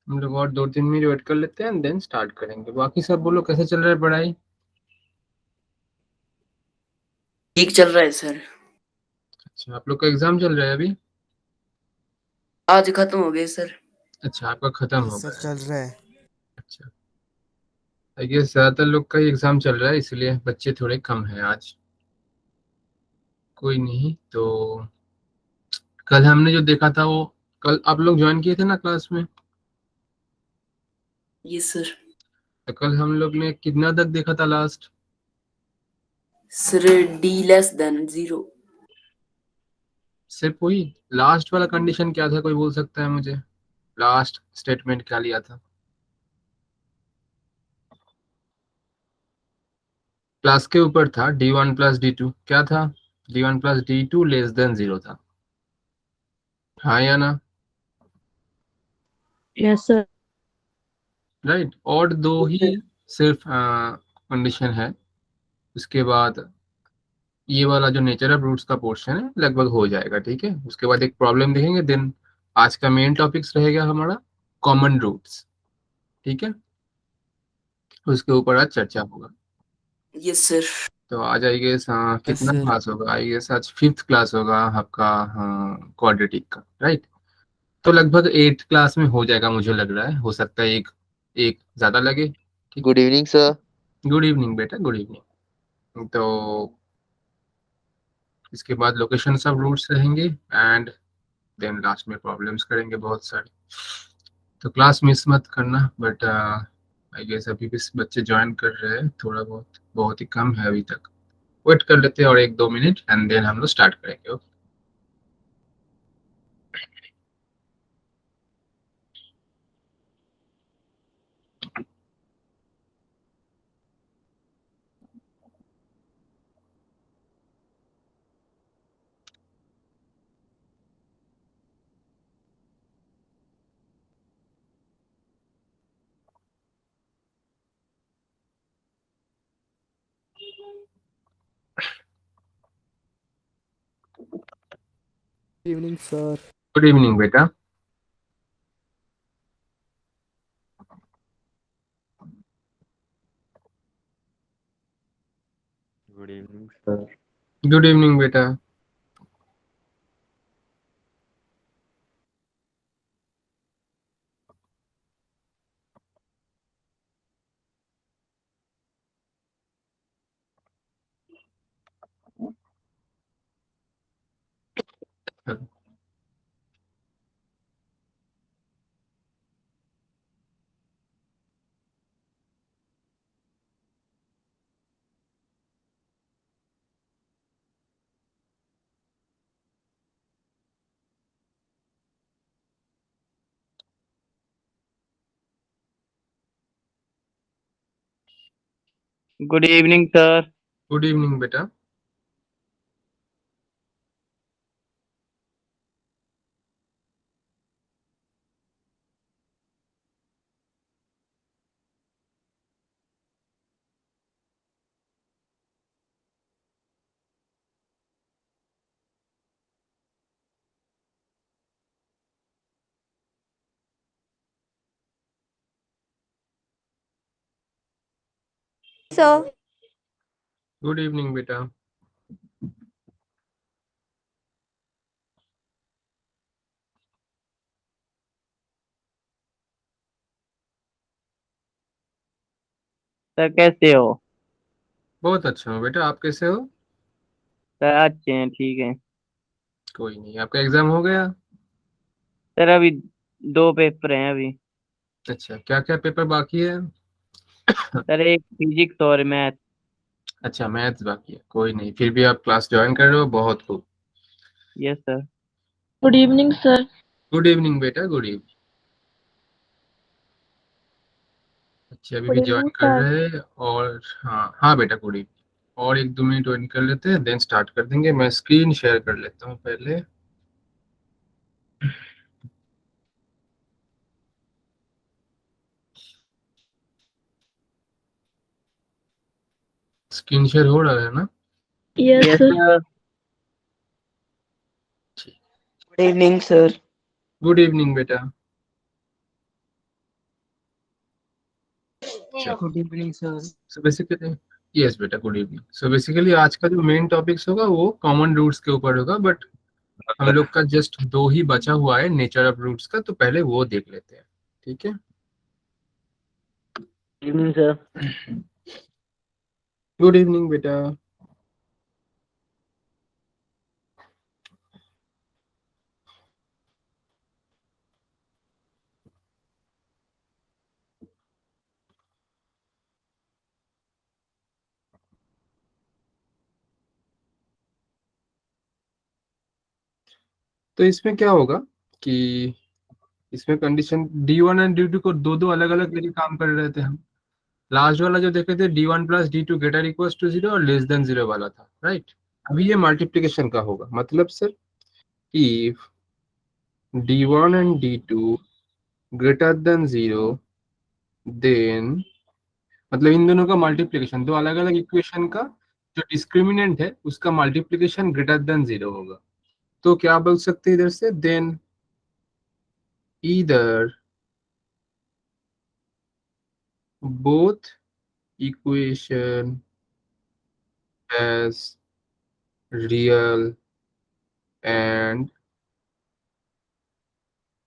हम लोग और 2-3 मिनट वेट कर लेते हैं देन स्टार्ट करेंगे। बाकी सब बोलो कैसे चल रहा है पढ़ाई? ठीक चल रहा है सर। अच्छा, आप लोग का एग्जाम चल रहा है अभी? आज खत्म हो गए सर। अच्छा, आपका खत्म हो यस सर, गया है। चल रहा है। अच्छा, आई गेस ज्यादातर लोग का ही एग्जाम चल रहा है इसलिए बच्चे थोड़े कम हैं आज। कोई नहीं तो कल हमने जो देखा था वो, कल आप लोग ज्वाइन किए थे ना क्लास में? Yes sir. तो कल हम लोग ने कितना तक देखा था लास्ट? सर D <0 सिर्फ वही लास्ट वाला कंडीशन क्या था, कोई बोल सकता है मुझे? लास्ट स्टेटमेंट क्या लिया था? क्लास के ऊपर था D1 + D2 क्या था? D1 + D2 <0 था। हाँ या ना? Yes sir. राइट, और दो ही सिर्फ कंडीशन है। उसके बाद ये वाला जो नेचर ऑफ रूट्स का पोर्शन है लगभग हो जाएगा, ठीक है। उसके बाद एक प्रॉब्लम देखेंगे देन आज का मेन टॉपिक्स रहेगा हमारा कॉमन रूट्स, ठीक है। उसके ऊपर आज चर्चा होगा। Yes sir. तो आज आई गेस यस कितना सर। क्लास होगा? आई गेस आज 5th क्लास होगा आपका, क्वाड्रेटिक का, राइट। तो लगभग 8th क्लास में हो जाएगा मुझे लग रहा है, हो सकता है एक एक ज्यादा लगे, ठीक है। Good evening sir. Good evening बेटा, गुड इवनिंग। तो इसके बाद लोकेशन सब रूट्स रहेंगे एंड देन लास्ट में प्रॉब्लम्स करेंगे बहुत सारे। तो क्लास मिस मत करना, बट आई गेस अभी भी बच्चे ज्वाइन कर रहे हैं, थोड़ा बहुत बहुत ही कम है अभी तक। वेट कर लेते हैं और 1-2 मिनट एंड देन हम लोग स्टार्ट करेंगे, okay. Evening sir. Good evening बेटा। Good evening sir. Good evening बेटा। Good evening sir. Good evening बेटा। सर। गुड इवनिंग बेटा। सर कैसे हो? बहुत अच्छा हो बेटा, आप कैसे हो? सर अच्छे हैं, ठीक है। कोई नहीं, आपका एग्जाम हो गया? सर अभी 2 पेपर हैं अभी। अच्छा, क्या क्या पेपर बाकी है? सर एक फिजिक्स और मैथ। अच्छा, मैथ्स बाकी है, कोई नहीं, फिर भी आप क्लास ज्वाइन कर रहे हो, बहुत खूब। Yes sir. Good evening sir. Good evening बेटा, गुड इवनिंग। अच्छा, अभी गुड भी ज्वाइन इवनिंग कर सर। रहे हैं और हाँ हाँ बेटा, गुड इवनिंग। और 1-2 मिनट वेट कर लेते हैं देन स्टार्ट कर देंगे। मैं स्क्रीन शेयर कर लेता हूँ पहले। स्क्रीन शेयर हो रहा है ना? Yes yes sir. Sir. Good evening sir. Good evening बेटा। चलो good evening sir. So basically yes बेटा, गुड इवनिंग। सो बेसिकली आज का जो मेन टॉपिक्स होगा वो कॉमन रूट्स के ऊपर होगा, बट हम लोग का जस्ट दो ही बचा हुआ है नेचर ऑफ रूट्स का, तो पहले वो देख लेते हैं, ठीक है। Evening sir. गुड इवनिंग बेटा। तो इसमें क्या होगा कि इसमें कंडीशन D1 एंड D2 को दो दो अलग अलग लेके काम कर रहे थे हम। लास्ट वाला जो देखे थे D1 plus D2 greater equals to 0 और लेस देन 0 वाला था, राइट। अभी ये मल्टीप्लिकेशन का होगा, मतलब sir if D1 and D2 greater than 0 then, मतलब इन दोनों का मल्टीप्लिकेशन, दो अलग अलग इक्वेशन का जो डिस्क्रिमिनेंट है उसका मल्टीप्लिकेशन ग्रेटर देन 0 होगा। तो क्या बोल सकते हैं इधर से, then either both equation as real and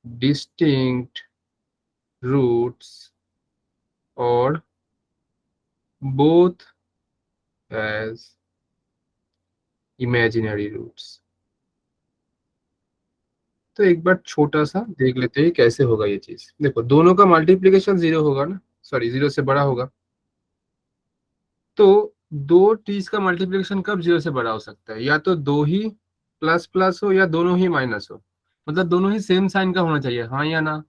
distinct roots or both as imaginary roots। तो एक बार छोटा सा देख लेते हैं कैसे होगा ये चीज। देखो दोनों का मल्टीप्लिकेशन 0 होगा ना, सॉरी 0 से बड़ा होगा। तो दो चीज का मल्टीप्लिकेशन कब 0 से बड़ा हो सकता है, या तो दो ही प्लस प्लस हो या दोनों ही माइनस हो, मतलब दोनों ही सेम साइन का होना चाहिए, हाँ या ना।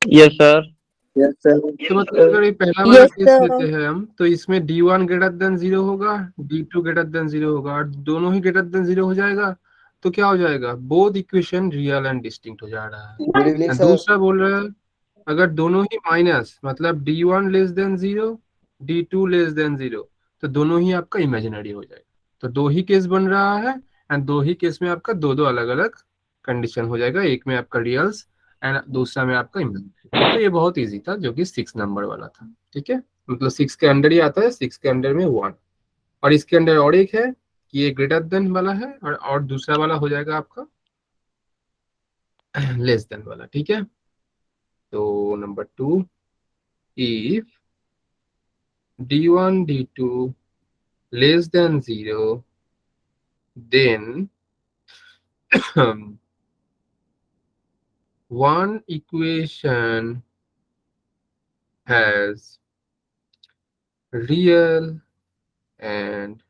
Yes sir. तो मतलब अगर ये पहला वाला Yes, केस sir. लेते हैं हम, तो इसमें D1 ग्रेटर देन 0 होगा, D2 ग्रेटर देन 0 होगा, और दोनों ही ग्रेटर देन 0 हो जाएगा। तो क्या हो जाएगा, both equation real and distinct हो जा रहा है। गुड इवनिंग और सर। दूसरा बोल रहा है अगर दोनों ही माइनस, मतलब D1 less than 0, D2 less than 0, तो दोनों ही आपका इमेजिनरी हो जाएगा। तो दो ही केस बन रहा है, एंड दो ही केस में आपका दो दो अलग अलग कंडीशन हो जाएगा, एक में आपका रियल्स एंड दूसरा में आपका इमेजिनरी। तो ये बहुत इजी था, जो कि 6 नंबर वाला था, ठीक है। मतलब 6 के अंडर ही आता है, 6 के अंडर में 1, और इसके अंदर और एक है कि ये ग्रेटर देन वाला है, और दूसरा वाला हो जाएगा आपका लेस देन वाला, ठीक है। तो number 2, if D1 D2 less than 0, then one equation has real and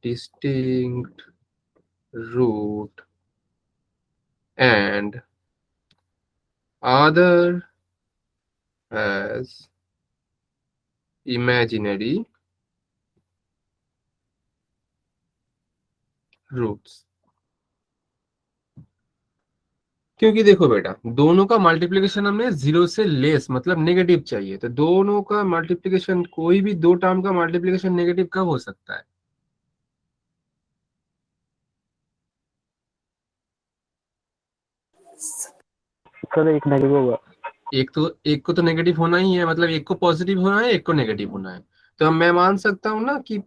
distinct root and other has imaginary roots। क्योंकि देखो बेटा, दोनों का मल्टीप्लिकेशन हमने 0 से लेस मतलब नेगेटिव चाहिए, तो दोनों का मल्टीप्लिकेशन, कोई भी दो टर्म का मल्टीप्लिकेशन नेगेटिव कब हो सकता है। सर एक नेगेटिव होगा। एक को तो नेगेटिव होना ही है, मतलब एक को पॉजिटिव होना है, एक को नेगेटिव होना है। तो अब मैं मान सकता हूँ ना कि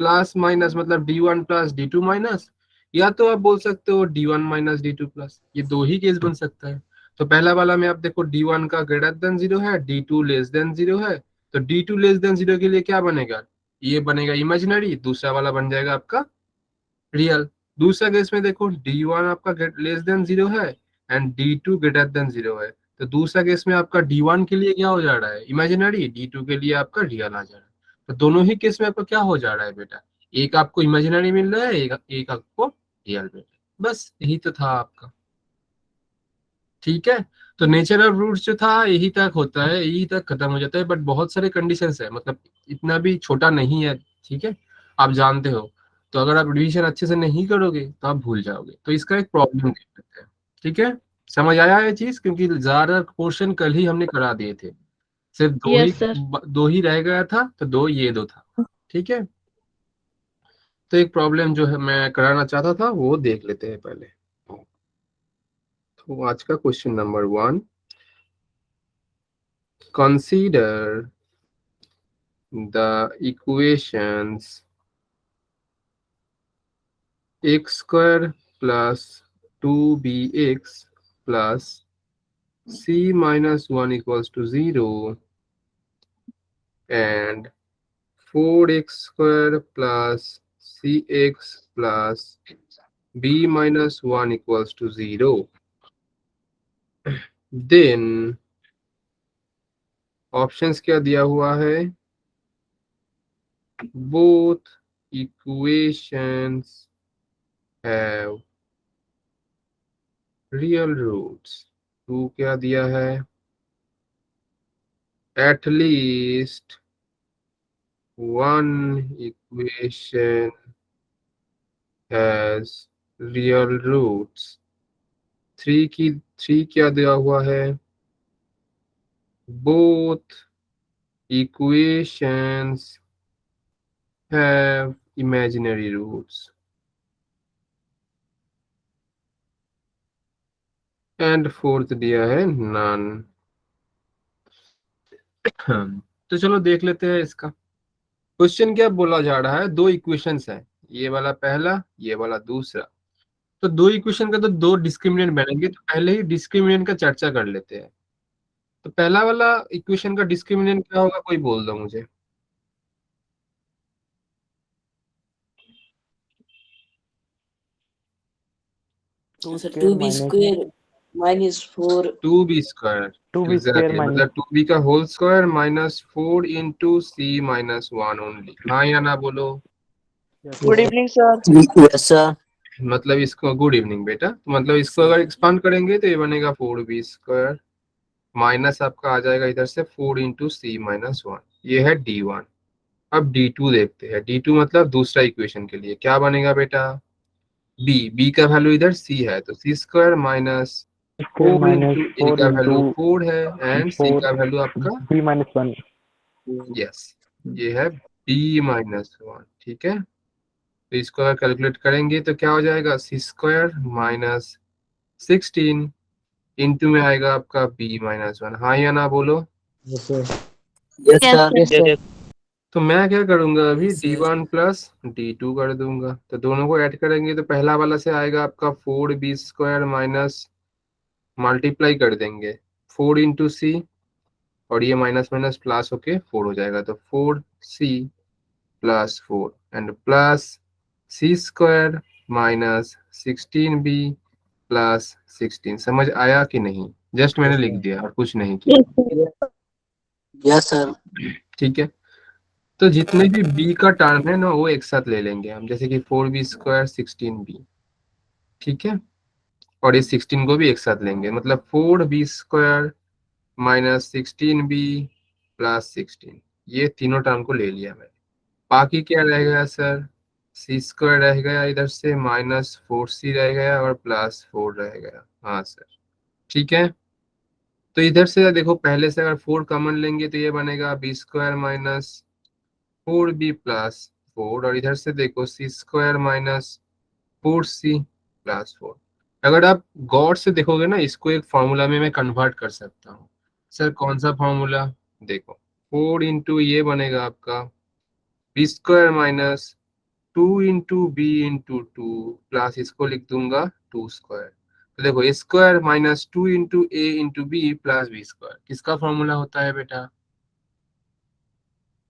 प्लस माइनस मतलब D1 प्लस D2 माइनस, या तो आप बोल सकते हो D1 माइनस D2 प्लस, ये दो ही केस बन सकता है। तो पहला वाला में आप देखो D1 का ग्रेटर देन 0 है, D2 लेस देन 0 है, तो D2 लेस देन 0 के लिए क्या बनेगा, ये बनेगा इमेजिनरी, दूसरा वाला बन जाएगा आपका रियल। दूसरा केस में देखो D1 आपका लेस देन 0 है एंड D2 ग्रेटर देन 0 है, तो दूसरा केस में आपका D1 के लिए क्या हो जा रहा है, इमेजिनरी, D2 के लिए आपका रियल आ जा रहा है। तो दोनों ही केस में आपका क्या हो जा रहा है बेटा, एक आपको इमेजिनरी मिल रहा है, एक आपको रियल मिल रहा है। बस यही तो था आपका, ठीक है। तो नेचर ऑफ रूट्स जो था यही तक होता है, यही तक खत्म हो जाता है, बट बहुत सारे कंडीशंस है, मतलब इतना भी छोटा नहीं है, ठीक है। आप जानते हो, तो अगर आप रिवीजन अच्छे से नहीं करोगे तो आप भूल जाओगे, तो इसका एक प्रॉब्लम देख लेते हैं, ठीक है। समझ आया ये चीज, क्योंकि ज्यादा पोर्शन कल ही हमने करा दिए थे, सिर्फ Yes, sir. दो ही रह गया था, तो दो ये दो था, ठीक है। तो एक प्रॉब्लम जो है मैं कराना चाहता था वो देख लेते हैं पहले। तो आज का question number 1, consider the equations x square plus 2bx plus c minus 1 equals to 0 and 4x square plus cx plus b minus 1 equals to 0. Then options क्या दिया हुआ है? Both equations have real roots. 2 क्या दिया है? At least one equation has real roots. 3 क्या दिया हुआ है? Both equations have imaginary roots. And 4th दिया है none. तो चलो देख लेते हैं इसका क्वेश्चन क्या बोला जा रहा है। दो इक्वेशंस है, ये वाला पहला, ये वाला दूसरा। तो दो इक्वेशन का तो दो डिस्क्रिमिनेंट बनेंगे, तो पहले ही डिस्क्रिमिनेंट का चर्चा कर लेते हैं। तो पहला वाला इक्वेशन का डिस्क्रिमिनेंट क्या होगा, कोई बोल दो मुझे। तो sir 2b square minus 4 2b square 2b square exactly, minus मतलब 2b का whole square minus 4 into C minus 1 only. हाँ या ना बोलो। Good evening sir. Yes sir. मतलब इसको गुड इवनिंग बेटा। तो मतलब इसको अगर एक्सपांड करेंगे तो ये बनेगा 4b स्क्वायर माइनस आपका आ जाएगा इधर से 4 इंटू सी माइनस 1। ये है d1। अब d2 देखते हैं। d2 मतलब दूसरा इक्वेशन के लिए क्या बनेगा बेटा? b का वैल्यू इधर c है तो c square minus 4 into a का वैल्यू 4 है एंड c का वैल्यू आपका b माइनस 1। यस, ये है b माइनस 1। ठीक है, तो इसको अगर कैलकुलेट करेंगे तो क्या हो जाएगा? c स्क्वायर माइनस 16 इंटू में आएगा आपका b माइनस 1। हाँ या ना बोलो। Yes sir. तो मैं क्या करूंगा अभी d1 प्लस d2 कर दूंगा। तो दोनों को ऐड करेंगे तो पहला वाला से आएगा आपका 4b स्क्वायर माइनस मल्टीप्लाई कर देंगे 4 इंटू सी और ये माइनस माइनस प्लस होके 4 हो जाएगा। तो 4c plus 4 and plus c square minus 16b plus 16। समझ आया कि नहीं? जस्ट मैंने लिख दिया और कुछ नहीं किया। Yes sir. ठीक है, तो जितने भी b का टर्म है ना वो एक साथ ले लेंगे हम, जैसे कि 4b स्क्वायर 16b। ठीक है, और इस 16 को भी एक साथ लेंगे, मतलब 4b square minus 16b plus 16। ये तीनों टर्म को ले लिया मैंने। बाकी क्या रह गया सर? c स्क्वायर रह गया इधर से माइनस 4c रह गया और प्लस 4 रह गया। हाँ सर, ठीक है। तो इधर से देखो पहले से अगर 4 कॉमन लेंगे तो ये बनेगा b square minus 4b plus 4 और इधर से देखो c square minus 4c plus 4। अगर आप गौर से देखोगे ना इसको एक फॉर्मूला में मैं कन्वर्ट कर सकता हूँ। सर कौन सा फॉर्मूला? देखो 4 इंटू ये बनेगा आपका b square minus 2 into B into 2 plus इसको लिख दूंगा 2 स्क्वायर। तो देखो A square minus 2 into A into B plus B square किसका फॉर्मूला होता है बेटा?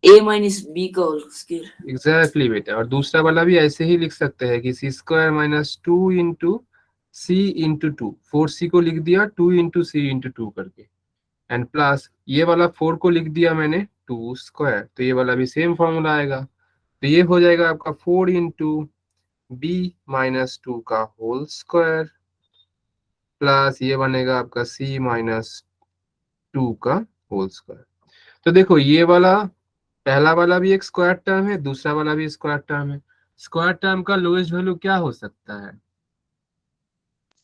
a माइनस b का होल स्क्वायर। एग्जैक्टली बेटा। और दूसरा वाला भी ऐसे ही लिख सकते हैं कि सी स्क्वायर माइनस 2 इंटू सी इंटू 2। 4c को लिख दिया 2 इंटू सी इंटू 2 करके एंड प्लस ये वाला 4 को लिख दिया मैंने 2 स्क्वायर। तो ये वाला भी सेम फॉर्मूला आएगा। तो ये हो जाएगा आपका 4 इंटू बी माइनस 2 का होल स्क्वायर प्लस ये बनेगा आपका c माइनस 2 का होल स्क्वायर। तो देखो ये वाला पहला वाला भी एक स्क्वायर टर्म है, दूसरा वाला भी स्क्वायर टर्म है। स्क्वायर टर्म का लोएस्ट वैल्यू क्या हो सकता है?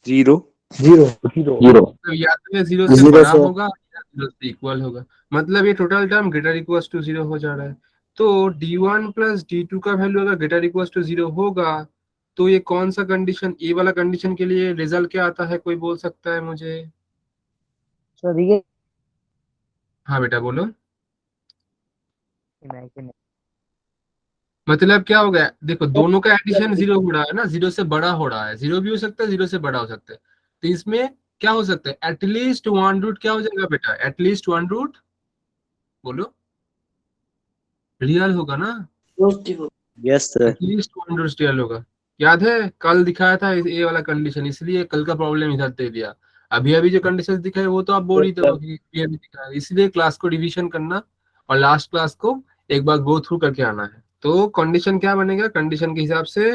0 तो या तो ये 0 से बड़ा होगा या 0 से इक्वल होगा। मतलब ये total term greater equal to 0 हो जा रहा है। तो d1 प्लस d2 का वैल्यू अगर ग्रेटर इक्वल टू 0 होगा तो ये कौन सा कंडीशन, ये वाला कंडीशन के लिए रिजल्ट क्या आता है, कोई बोल सकता है मुझे? सर ये हाँ बेटा बोलो। इमेजिन मतलब क्या हो गया, देखो दोनों का एडिशन जीरो हो रहा है ना, जीरो से बड़ा हो रहा है, जीरो भी हो सकता है जीरो से बड़ा हो सकता है, तो इसमें क्या हो सकता है, एटलीस्ट वन रूट क्या हो जाएगा बेटा, एटलीस्ट वन रूट बोलो, रियल होगा ना, positive yes sir. At least one root real होगा। याद है कल दिखाया था ये वाला कंडीशन, इसलिए कल का प्रॉब्लम इधर दे दिया। अभी अभी जो कंडीशन दिखाए वो तो आप बोल ही दो कि ये भी दिखा है, इसलिए क्लास को रिवीजन करना और लास्ट क्लास को एक बार गो थ्रू करके आना है। तो कंडीशन क्या बनेगा, कंडीशन के हिसाब से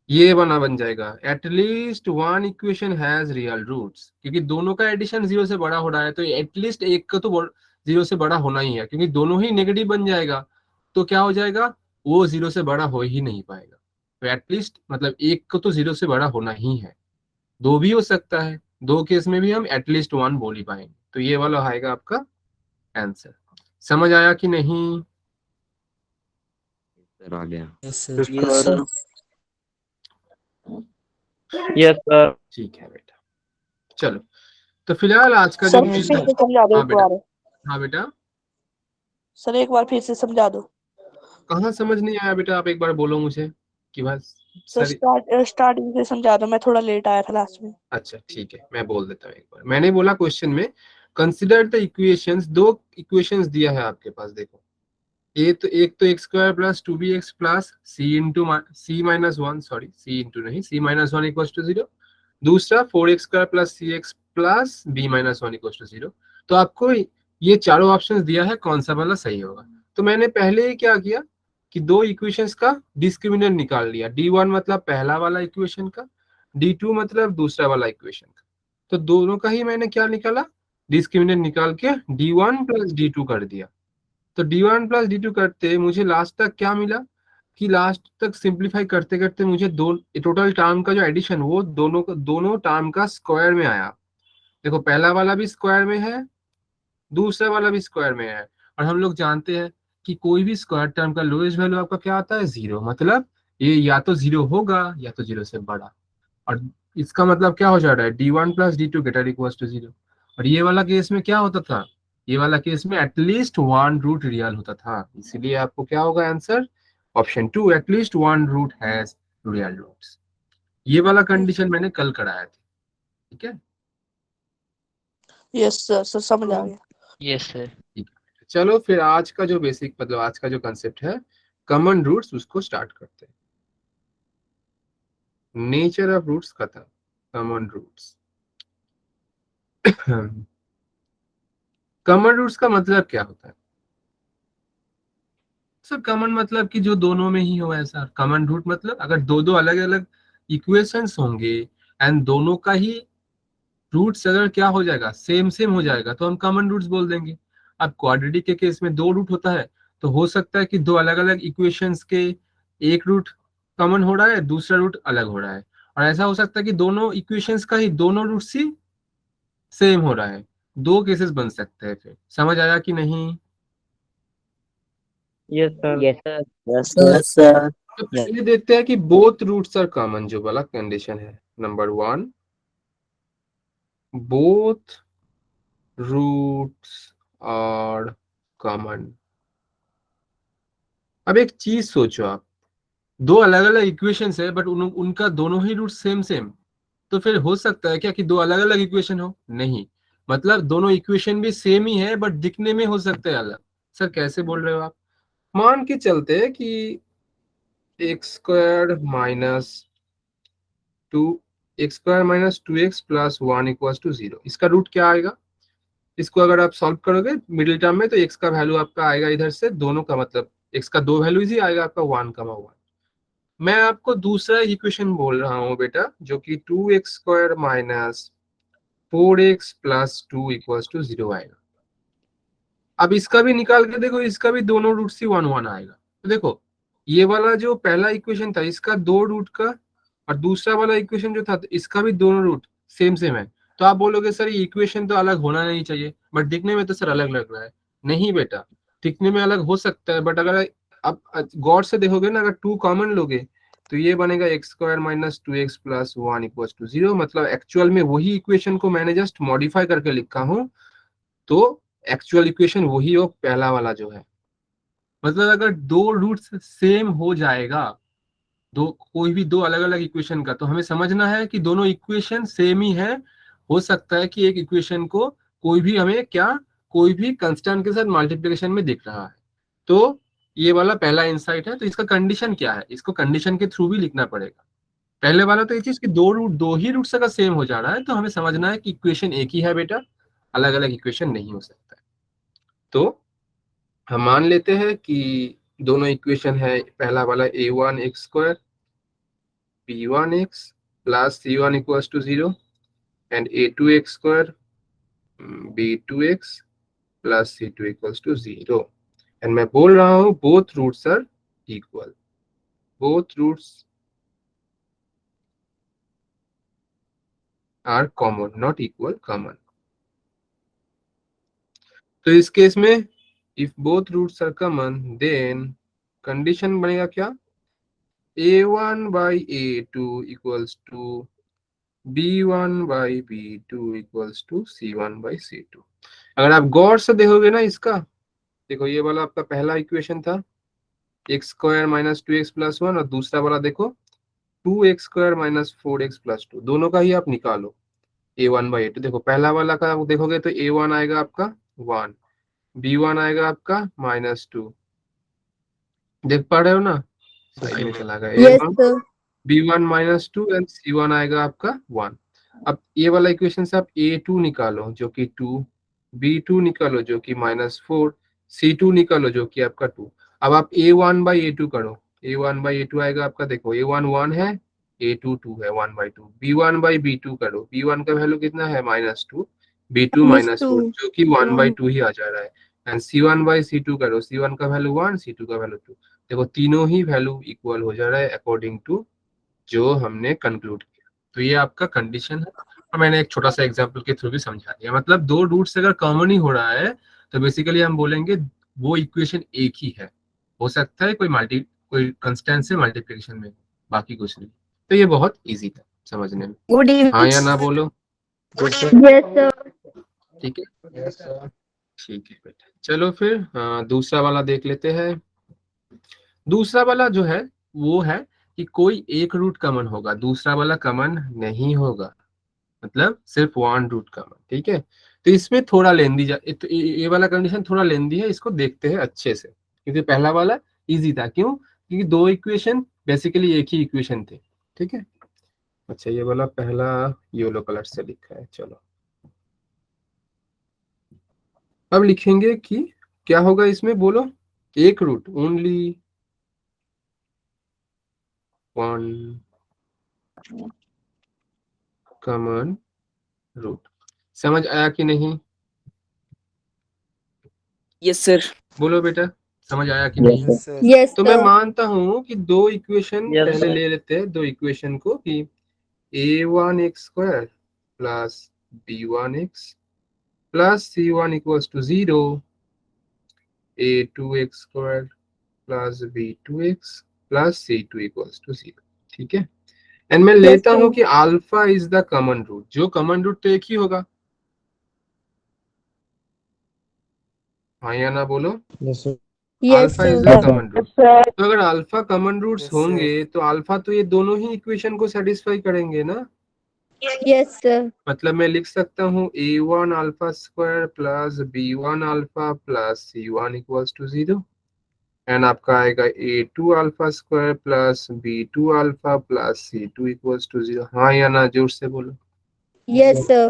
ये बन जाएगा, at least one equation has real roots, क्योंकि दोनों का एडिशन जीरो से बड़ा हो रहा है, तो एटलीस्ट एक का तो जीरो से बड़ा होना ही है, क्योंकि दोनों ही नेगेटिव बन जाएगा तो क्या हो जाएगा, वो जीरो से बड़ा हो ही नहीं पाएगा। तो एटलीस्ट मतलब एक को तो जीरो से बड़ा होना ही है, दो भी हो सकता है, दो केस में भी हम एटलीस्ट वन बोल ही पाएंगे, तो ये वाला आएगा आपका आंसर। समझ आया कि नहीं? सर आ गया। Yes sir. Yes sir. ठीक है बेटा, चलो तो फिलहाल आज का जो सर फिर से समझा दो हाँ एक बेटा, बार। हाँ बेटा, सर एक बार फिर से समझा दो। कहाँ समझ नहीं आया बेटा, आप एक बार बोलो मुझे कि बस सर सर। स्टार्टिंग से समझा दो, मैं थोड़ा लेट आया था लास्ट में। अच्छा ठीक है, मैं बोल देता हूँ एक बार। मैंने बोला क्वेश्चन में कंसिडर द इक्वेशंस, दो इक्वेशंस दिया है आपके पास, देखो एक तो X square plus two B X plus C into C minus one, sorry C into नहीं, C minus one equal to zero, दूसरा four X square plus C X plus B minus one equal to zero. तो आपको ये चारों options दिया है, कौन सा वाला सही होगा। तो मैंने पहले ही क्या किया कि दो इक्वेशंस का डिस्क्रिमिनेंट निकाल लिया, D1 मतलब पहला वाला इक्वेशन का, D2 मतलब दूसरा वाला इक्वेशन का, तो दोनों का ही मैंने क्या निकाला, डिस्क्रिमिनेंट निकाल के D1 प्लस D2 कर दिया। तो D1 प्लस D2 करते मुझे लास्ट तक क्या मिला कि लास्ट तक सिंप्लीफाई करते करते मुझे दो टोटल टर्म का जो एडिशन वो दोनों टर्म का स्क्वायर में आया। देखो पहला वाला भी स्क्वायर में है, दूसरा वाला भी स्क्वायर में है, और हम लोग जानते हैं कि कोई भी स्क्वायर टर्म का लोएस्ट वैल्यू आपका क्या आता है, जीरो, मतलब ये या तो जीरो होगा या तो जीरो से बड़ा, और इसका मतलब क्या हो जा रहा है, D1 plus D2 greater equal to zero. और ये वाला केस में क्या होता था, ये वाला केस में एटलीस्ट वन रूट रियल होता था, इसीलिए आपको क्या होगा answer, option two, at least one root has real roots. ये वाला कंडीशन मैंने कल कराया था, ठीक है। यस सर, सर समझ आ गया। Yes sir. चलो फिर आज का जो बेसिक मतलब आज का जो कंसेप्ट है कॉमन रूट्स, उसको स्टार्ट करते हैं। नेचर ऑफ रूट्स का था कॉमन रूट्स। कॉमन रूट्स का मतलब क्या होता है सर, कॉमन मतलब कि जो दोनों में ही हो ऐसा। कॉमन रूट मतलब अगर दो दो अलग अलग इक्वेशंस होंगे एंड दोनों का ही रूट्स अगर क्या हो जाएगा, सेम सेम हो जाएगा, तो हम कॉमन रूट्स बोल देंगे। अब क्वाड्रेटिक के केस में दो रूट होता है, तो हो सकता है कि दो अलग अलग इक्वेशंस के एक रूट कॉमन हो रहा है, दूसरा रूट अलग हो रहा है, और ऐसा हो सकता है कि दोनों इक्वेशंस का ही दोनों रूट्स ही सेम हो रहा है। दो केसेस बन सकते हैं, फिर समझ आया कि नहीं? Yes sir. Yes sir. Yes sir. तो पहले देखते हैं कि बोथ रूट्स आर कॉमन, जो वाला कंडीशन है number one, both roots are common. अब एक चीज सोचो आप, दो अलग अलग इक्वेशंस है बट उनका दोनों ही रूट सेम सेम, तो फिर हो सकता है क्या कि दो अलग अलग इक्वेशन हो, नहीं, मतलब दोनों इक्वेशन भी सेम ही है बट दिखने में हो सकते हैं अलग। सर कैसे बोल रहे हो आप? मान के चलते हैं कि X square minus two X square minus two X plus one equal to zero, इसका रूट क्या आएगा, इसको अगर आप सॉल्व करोगे मिडिल टर्म में, तो एक्स का वैल्यू आपका आएगा इधर से, दोनों का मतलब एक्स का दो वैल्यूज ही आएगा आपका, वन कमा वन। मैं आपको दूसरा इक्वेशन बोल रहा हूँ बेटा, जो कि two X square minus four X plus two equal to zero आएगा। अब इसका भी निकाल के देखो, इसका भी दोनों रूट से वन वन आएगा। तो देखो ये वाला जो पहला इक्वेशन था इसका दो रूट का, और दूसरा वाला इक्वेशन जो था इसका भी दोनों रूट सेम सेम है। तो आप बोलोगे सर ये इक्वेशन तो अलग होना नहीं चाहिए, बट दिखने में तो सर अलग लग रहा है। नहीं बेटा, दिखने में अलग हो सकता है, बट अगर आप गौर से देखोगे ना, अगर टू कॉमन लोगे तो ये बनेगा X square minus two X plus one equal to zero, मतलब एक्चुअल में वही इक्वेशन को मैंने जस्ट मॉडिफाई करके लिखा हूँ। तो एक्चुअल इक्वेशन वही हो पहला वाला जो है। मतलब अगर दो रूट्स सेम हो जाएगा, दो कोई भी दो अलग अलग इक्वेशन का, तो हमें समझना है कि दोनों इक्वेशन सेम ही है। हो सकता है कि एक इक्वेशन को कोई भी हमें क्या कोई भी कंस्टेंट के साथ मल्टीप्लिकेशन में दिख रहा है। तो ये वाला पहला इंसाइट है। तो इसका कंडीशन क्या है, इसको कंडीशन के थ्रू भी लिखना पड़ेगा। पहले वाला तो ये चीज कि दो ही रूट्स अगर सेम हो जा रहा है तो हमें समझना है कि इक्वेशन एक ही है बेटा, अलग अलग इक्वेशन नहीं हो सकता है। तो हम मान लेते हैं कि दोनों इक्वेशन है, पहला वाला a1x² b1x plus c1 equals to 0 and a2x² b2x plus c2 equals to 0 and मैं बोल रहा हूं both roots are equal, both roots are common not equal, common। तो इस केस में if both roots are common then condition बनेगा क्या, a1 by a2 equals to b1 by b2 equals to c1 by c2। अगर आप गौर से देखोगे ना इसका, देखो ये वाला आपका पहला इक्वेशन था x² माइनस 2x प्लस 1 और दूसरा वाला देखो 2x² माइनस 4x प्लस 2, दोनों का ही आप निकालो a1 by a2। देखो पहला वाला का आप देखोगे तो a1 आएगा आपका 1, b1 आएगा आपका -2, देख पा रहे हो ना, साइड में चला गया Yes, a1 sir. b1 -2 and c1 आएगा आपका 1। अब ये वाला इक्वेशन से आप a2 निकालो जो कि 2, b2 निकालो जो कि -4, c2 निकालो जो कि आपका 2। अब आप a1 by a2 करो, a1 by a2 आएगा आपका, देखो a1 1 है, a2 2 है, 1/2। b1 by b2 करो, b1 का वैल्यू कितना है -2, b2 -4 जो कि 1/2 ही आ जा रहा है। एंड c1 by c2 करो, c1 का वैल्यू 1, c2 का वैल्यू 2। देखो तीनों ही वैल्यू इक्वल हो जा रहा है अकॉर्डिंग टू जो हमने कंक्लूड किया। तो ये आपका कंडीशन है और मैंने एक छोटा सा एग्जांपल के थ्रू भी समझा दिया। मतलब दो रूट से अगर कॉमन ही हो रहा है तो बेसिकली हम बोलेंगे वो इक्वेशन एक ही है। हो सकता है कोई कंस्टेंट से मल्टीप्लिकेशन में, बाकी कुछ नहीं। तो ये बहुत इजी था समझने में। Good evening. हाँ या ना बोलो, Yes, sir. ठीक है ठीक है बेटा। चलो फिर दूसरा वाला देख लेते हैं। दूसरा वाला जो है वो है कि कोई एक रूट कॉमन होगा, दूसरा वाला कॉमन नहीं होगा, मतलब सिर्फ वन रूट कॉमन। ठीक है, तो इसमें थोड़ा लेंदी तो ये वाला कंडीशन थोड़ा लेंदी है, इसको देखते हैं अच्छे से, क्योंकि पहला वाला इजी था। क्यों, क्योंकि दो इक्वेशन बेसिकली एक ही इक्वेशन थे। ठीक है, अच्छा ये वाला पहला येलो कलर से लिखा है। चलो अब लिखेंगे कि क्या होगा इसमें, बोलो। एक root, only one common root. समझ आया कि नहीं, यस सर। बोलो बेटा, समझ आया कि नहीं। Yes, तो मैं sir. मानता हूं कि दो इक्वेशन Yes, पहले sir. ले लेते हैं, दो इक्वेशन को, कि a1x² plus b1x plus c1 equals to 0, a2x² plus b2x plus c2 equals to 0। ठीक है, एंड मैं लेता हूं कि alpha is the common root. जो कॉमन रूट तो एक ही होगा, हाँ या ना बोलो। Yes, alpha is sir. The common root. तो अगर अल्फा कॉमन रूट्स होंगे तो अल्फा तो ये दोनों ही इक्वेशन को सेटिस्फाई करेंगे ना। Yes, sir. मतलब मैं लिख सकता हूँ a1 alpha square plus b1 alpha plus c1 equals to 0 and आपका आएगा a2 alpha square plus b2 alpha plus c2 equals to 0। हाँ या ना, जोर से बोलो। Yes, sir.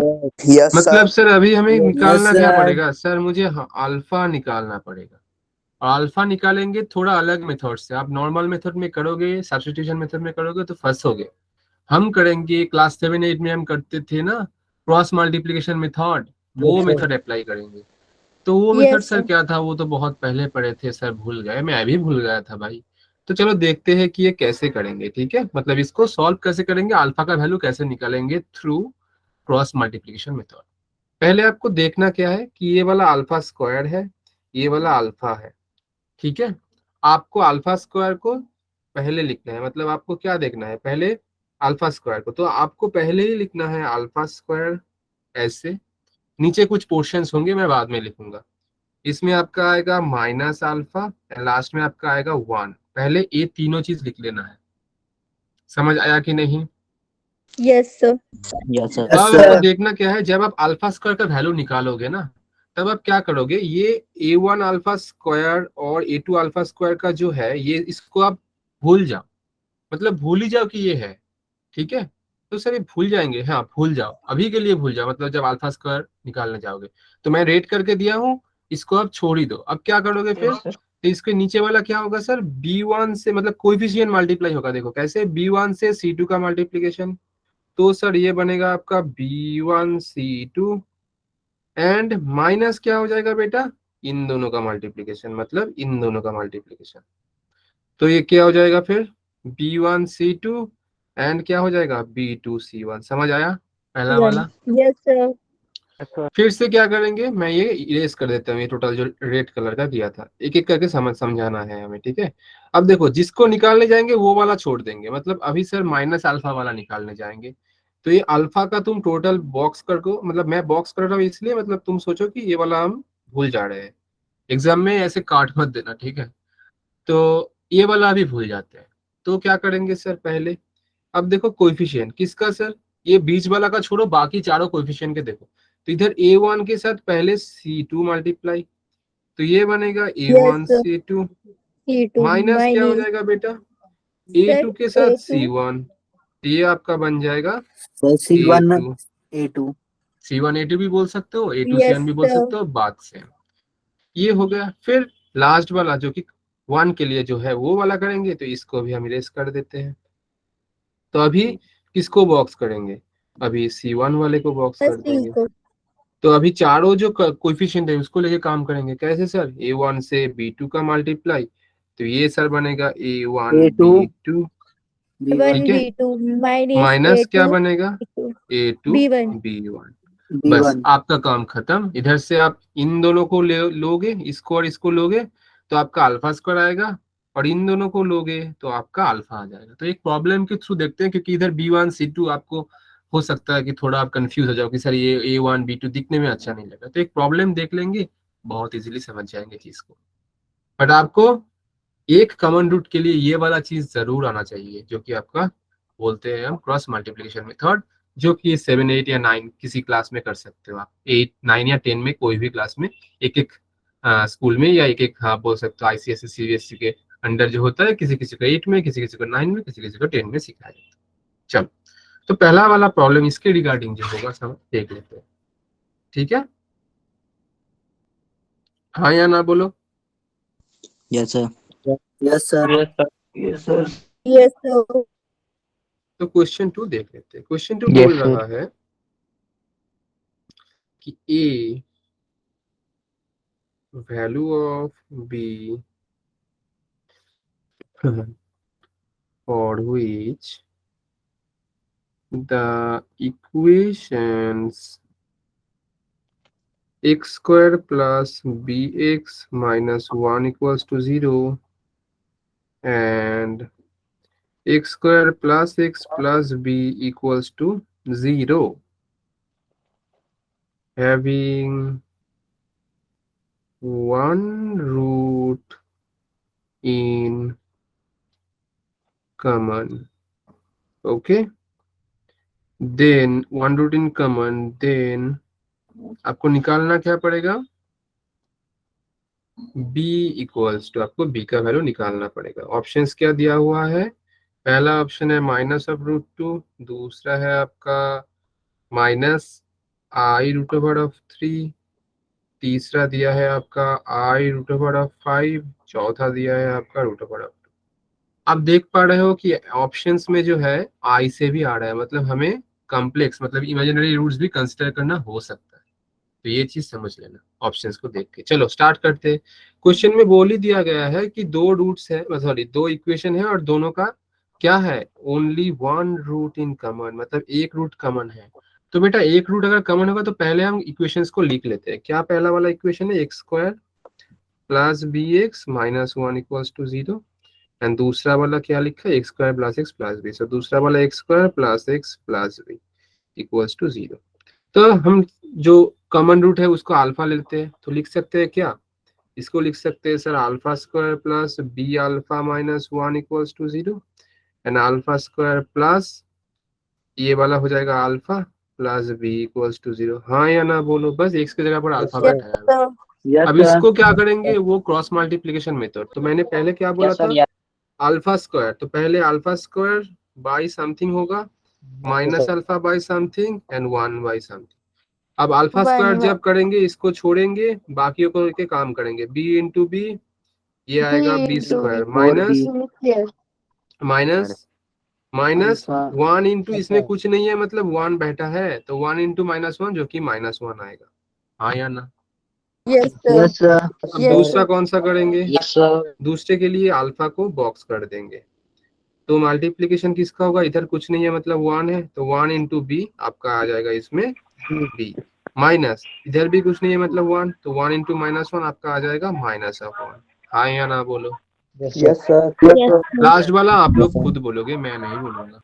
Yes, मतलब sir. सर अभी हमें निकालना क्या sir. पड़ेगा सर, मुझे अल्फा निकालना पड़ेगा। और अल्फा निकालेंगे थोड़ा अलग मेथड से। आप नॉर्मल मेथड में करोगे, सब्स्टिट्यूशन मेथड में करोगे तो फंसोगे। हम करेंगे क्लास 7-8 में हम करते थे ना क्रॉस मल्टीप्लिकेशन मेथड, वो मेथड अप्लाई करेंगे। तो वो मेथड Yes, सर sir. क्या था, वो तो बहुत पहले पढ़े थे सर, भूल गए, मैं भी भूल गया था भाई। तो चलो देखते हैं कि ये कैसे करेंगे। ठीक है, मतलब इसको सॉल्व कैसे करेंगे, अल्फा का वैल्यू कैसे निकालेंगे थ्रू क्रॉस मल्टीप्लिकेशन मेथड। पहले आपको देखना क्या है कि ये वाला अल्फा स्क्वायर है, ये वाला अल्फा है। ठीक है, आपको अल्फा स्क्वायर को पहले लिखना है। मतलब आपको क्या देखना है, पहले अल्फा स्क्वायर को, तो आपको पहले ही लिखना है अल्फा स्क्वायर ऐसे, नीचे कुछ पोर्शंस होंगे, मैं बाद में लिखूंगा। इसमें आपका आएगा माइनस अल्फा, लास्ट में आपका आएगा 1। पहले ये तीनों चीज लिख लेना है। समझ आया कि नहीं? Yes, sir. Yes, sir. अब आपको देखना क्या है, जब आप अल्फा स्क्वायर का वैल्यू निकालोगे ना, तब आप क्या करोगे, ये a1 अल्फा स्क्वायर और a2 अल्फा स्क्वायर का जो है, ये इसको आप भूल जाओ, मतलब भूल ही जाओ कि ये है। ठीक है, तो सर ये भूल जाएंगे, हाँ भूल जाओ, अभी के लिए भूल जाओ, मतलब जब अल्फा स्क्वायर निकालने जाओगे। तो मैं रेट करके दिया हूँ, इसको आप छोड़ ही दो। अब क्या करोगे फिर, तो इसके नीचे वाला क्या होगा सर, b1 से, मतलब कोएफिशिएंट मल्टीप्लाई होगा। देखो कैसे, b1 से c2 का मल्टीप्लीकेशन, तो सर ये बनेगा आपका b1 c2 एंड माइनस क्या हो जाएगा बेटा, इन दोनों का मल्टीप्लीकेशन, मतलब इन दोनों का मल्टीप्लीकेशन। तो ये क्या हो जाएगा फिर, b1 c2 एंड क्या हो जाएगा, b2 c1। समझ आया पहला वाला? Yes, sir. फिर से क्या करेंगे, मैं ये इरेज कर देता हूँ, ये टोटल जो रेड कलर का दिया था, एक एक करके समझाना है हमें। ठीक है, अब देखो जिसको निकालने जाएंगे वो वाला छोड़ देंगे, मतलब अभी सर माइनस अल्फा वाला निकालने जाएंगे। तो ये अल्फा का तुम टोटल बॉक्स कर को, मतलब मैं बॉक्स कर रहा हूँ इसलिए, मतलब तुम सोचो कि ये वाला हम भूल जा रहे हैं, एग्जाम में ऐसे काट मत देना। ठीक है, तो ये वाला अभी भूल जाते हैं। तो क्या करेंगे सर, पहले अब देखो कोएफिशिएंट किसका सर, ये बीच वाला का छोड़ो, बाकी चारों कोएफिशिएंट के देखो। तो इधर a1 के साथ पहले c2 मल्टीप्लाई, तो ये बनेगा a1 sir. c2 C2 minus क्या हो minus जाएगा बेटा, a2 के साथ A2. c1, ये आपका बन जाएगा Sir, C1, a2। A2. c1 a2 भी बोल सकते हो, a2 Yes, c1 भी बोल sir. सकते हो, बात सेम। ये हो गया। फिर लास्ट वाला जो कि 1 के लिए जो है वो वाला करेंगे, तो इसको भी हम इरेज कर देते हैं। तो अभी किसको बॉक्स करेंगे, अभी c1 वाले को बॉक्स कर देंगे। C2. तो अभी चारों जो कोएफिशिएंट है उसको लेके काम करेंगे। कैसे सर, a1 से b2 का मल्टीप्लाई, तो ये सर बनेगा a1 A2, b2, B1, ठीक है, B2 minus माइनस क्या A2 बनेगा, B2. a2 B1. b1। बस B1. आपका काम खत्म। इधर से आप इन दोनों को लोगे, इसको और इसको लोगे, तो आपका अल्फा स्क्वायर आएगा, और इन दोनों को लोगे तो आपका अल्फा आ जाएगा। तो एक प्रॉब्लम के थ्रू देखते हैं, क्योंकि इधर b1 c2 आपको हो सकता है कि थोड़ा आप कंफ्यूज हो जाओ कि सर ये a1 b2 दिखने में अच्छा नहीं लगा। तो एक प्रॉब्लम देख लेंगे, बहुत इजीली समझ जाएंगे चीज को। बट आपको एक कॉमन रूट के लिए ये वाला चीज जरूर आना चाहिए, जो कि आपका बोलते हैं हम क्रॉस मल्टीप्लिकेशन मेथड, जो कि 7, 8 या 9 किसी क्लास में कर सकते हो आप। 8, 9 या 10 में, कोई भी क्लास में, एक एक स्कूल में, या एक एक, हाँ बोल सकते हो ICSE CBSE के अंडर जो होता है, किसी किसी को 8 में, किसी किसी को 9 में, किसी किसी को 10 में सिखाया जाता है। चलो, तो पहला वाला प्रॉब्लम इसके रिगार्डिंग जो होगा सब देख लेते हैं। ठीक है, हाँ या ना बोलो। Yes, sir. Yes, sir. Yes, sir. Yes, sir. तो क्वेश्चन 2 देख लेते हैं। क्वेश्चन 2 Yes, बोल sir. रहा है कि a value of b for which the equations x square plus bx minus 1 equals to 0 and x square plus x plus b equals to 0 having one root in common. Okay, then one root in common, then आपको निकालना क्या पड़ेगा, b equals to, आपको b का value निकालना पड़ेगा। Options क्या दिया हुआ है, पहला ऑप्शन है -√2, दूसरा है आपका -i√3, तीसरा दिया है आपका i√5, चौथा दिया है आपका √2। आप देख पा रहे हो कि ऑप्शंस में जो है i से भी आ रहा है, मतलब हमें कॉम्प्लेक्स, मतलब इमेजिनरी रूट्स भी कंसिडर करना हो सकता है। तो ये चीज समझ लेना ऑप्शंस को देख के। चलो स्टार्ट करते हैं। क्वेश्चन में बोल ही दिया गया है कि दो रूट्स है, सॉरी दो इक्वेशन है, और दोनों का क्या है, only one root in common, मतलब एक रूट कॉमन है। तो बेटा एक रूट अगर कॉमन होगा तो पहले हम इक्वेशंस को लिख लेते हैं। क्या पहला वाला इक्वेशन है, x square plus B x minus 1 equals to 0, and दूसरा वाला क्या लिखा है, x square plus b. So दूसरा वाला x square plus b equals to 0। तो हम जो कॉमन रूट है उसको अल्फा लेते हैं, तो लिख सकते हैं क्या, इसको लिख सकते हैं sir alpha square plus b alpha minus 1 equals to 0 and alpha square plus ये वाला हो जाएगा alpha plus b equals to 0। हाँ या ना बोलो, बस एक्स की जगह पर अल्फा Yes, बैठा है। sir. अब इसको क्या करेंगे, वो क्रॉस मल्टीप्लीकेशन मेथड। तो मैंने पहले क्या बोला था, अल्फा स्क्वायर, तो पहले अल्फा स्क्वायर बाई समथिंग होगा minus alpha by something and 1 by something. अब अल्फा स्क्वायर जब करेंगे इसको छोड़ेंगे, बाकियों को लेके काम करेंगे, बी इंटू बी, ये आएगा b square minus Yes. Minus minus 1 into, इसमें कुछ नहीं है मतलब 1 बैठा है, तो 1 इंटू -1 जो कि -1 आएगा। हाँ या ना? Yes, sir. Yes, sir. अब Yes, दूसरा sir. कौन सा करेंगे, दूसरे के लिए अल्फा को बॉक्स कर देंगे। तो मल्टीप्लीकेशन किसका होगा, इधर कुछ नहीं है मतलब 1 है, तो 1 इंटू बी आपका आ जाएगा इसमें बी, माइनस इधर भी कुछ नहीं है मतलब 1, तो 1 इंटू -1 आपका आ जाएगा -1। हाँ या ना बोलो। Yes, sir. Yes, sir. Last वाला आप लोग खुद बोलोगे, मैं नहीं बोलूंगा।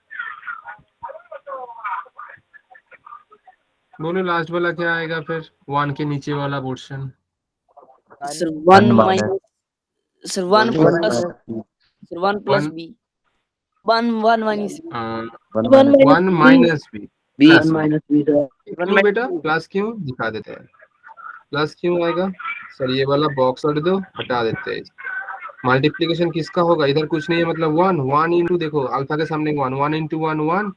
बोलो लास्ट वाला क्या आएगा फिर, 1 के नीचे वाला portion. Sir, 1 minus. Sir, 1 plus. Sir, 1 plus One- b. 1 minus b. 1 minus b plus minus B, sir. क्यों बेटा, प्लस क्यों दिखा देते हैं, प्लस क्यों आएगा सर, ये वाला बॉक्स हट दो, हटा देते हैं। मल्टीप्लीकेशन किसका होगा, इधर कुछ नहीं है मतलब 1 इंटू, देखो अल्फा के सामने 1 into 1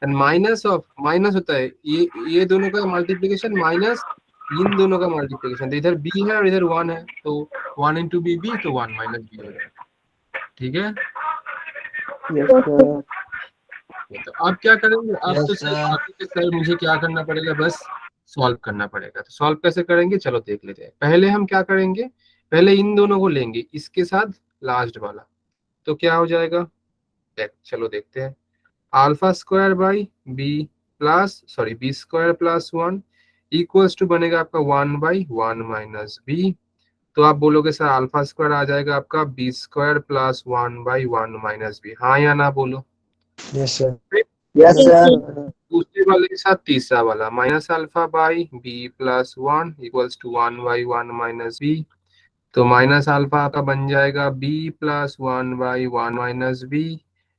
and minus of, minus होता है ये दोनों का मल्टीप्लीकेशन माइनस इन दोनों का मल्टीप्लीकेशन, तो इधर बी है और इधर 1 है, तो 1 इंटू बी बी, तो 1 माइनस बी हो जाएगा। ठीक है, Yes, sir. तो अब क्या करेंगे, अब Yes, तो सर मुझे क्या करना पड़ेगा, बस सॉल्व करना पड़ेगा। तो सॉल्व कैसे करेंगे, चलो देख लेते हैं। पहले हम क्या करेंगे, पहले इन दोनों को लेंगे इसके साथ लास्ट वाला, तो क्या हो जाएगा, चलो देखते हैं। Alpha square by b plus sorry b square plus 1 equals to बनेगा आपका 1 बाई 1 माइनस बी। तो आप बोलोगे सर अल्फा स्क्वायर आ जाएगा आपका b square plus 1 by 1 minus b. हाँ या ना बोलो। Yes, sir. Yes, sir. दूसरे वाले के साथ तीसरा वाला minus alpha by b plus 1 equals to 1 by 1 minus b. तो माइनस अल्फा का बन जाएगा b plus 1 by 1 minus b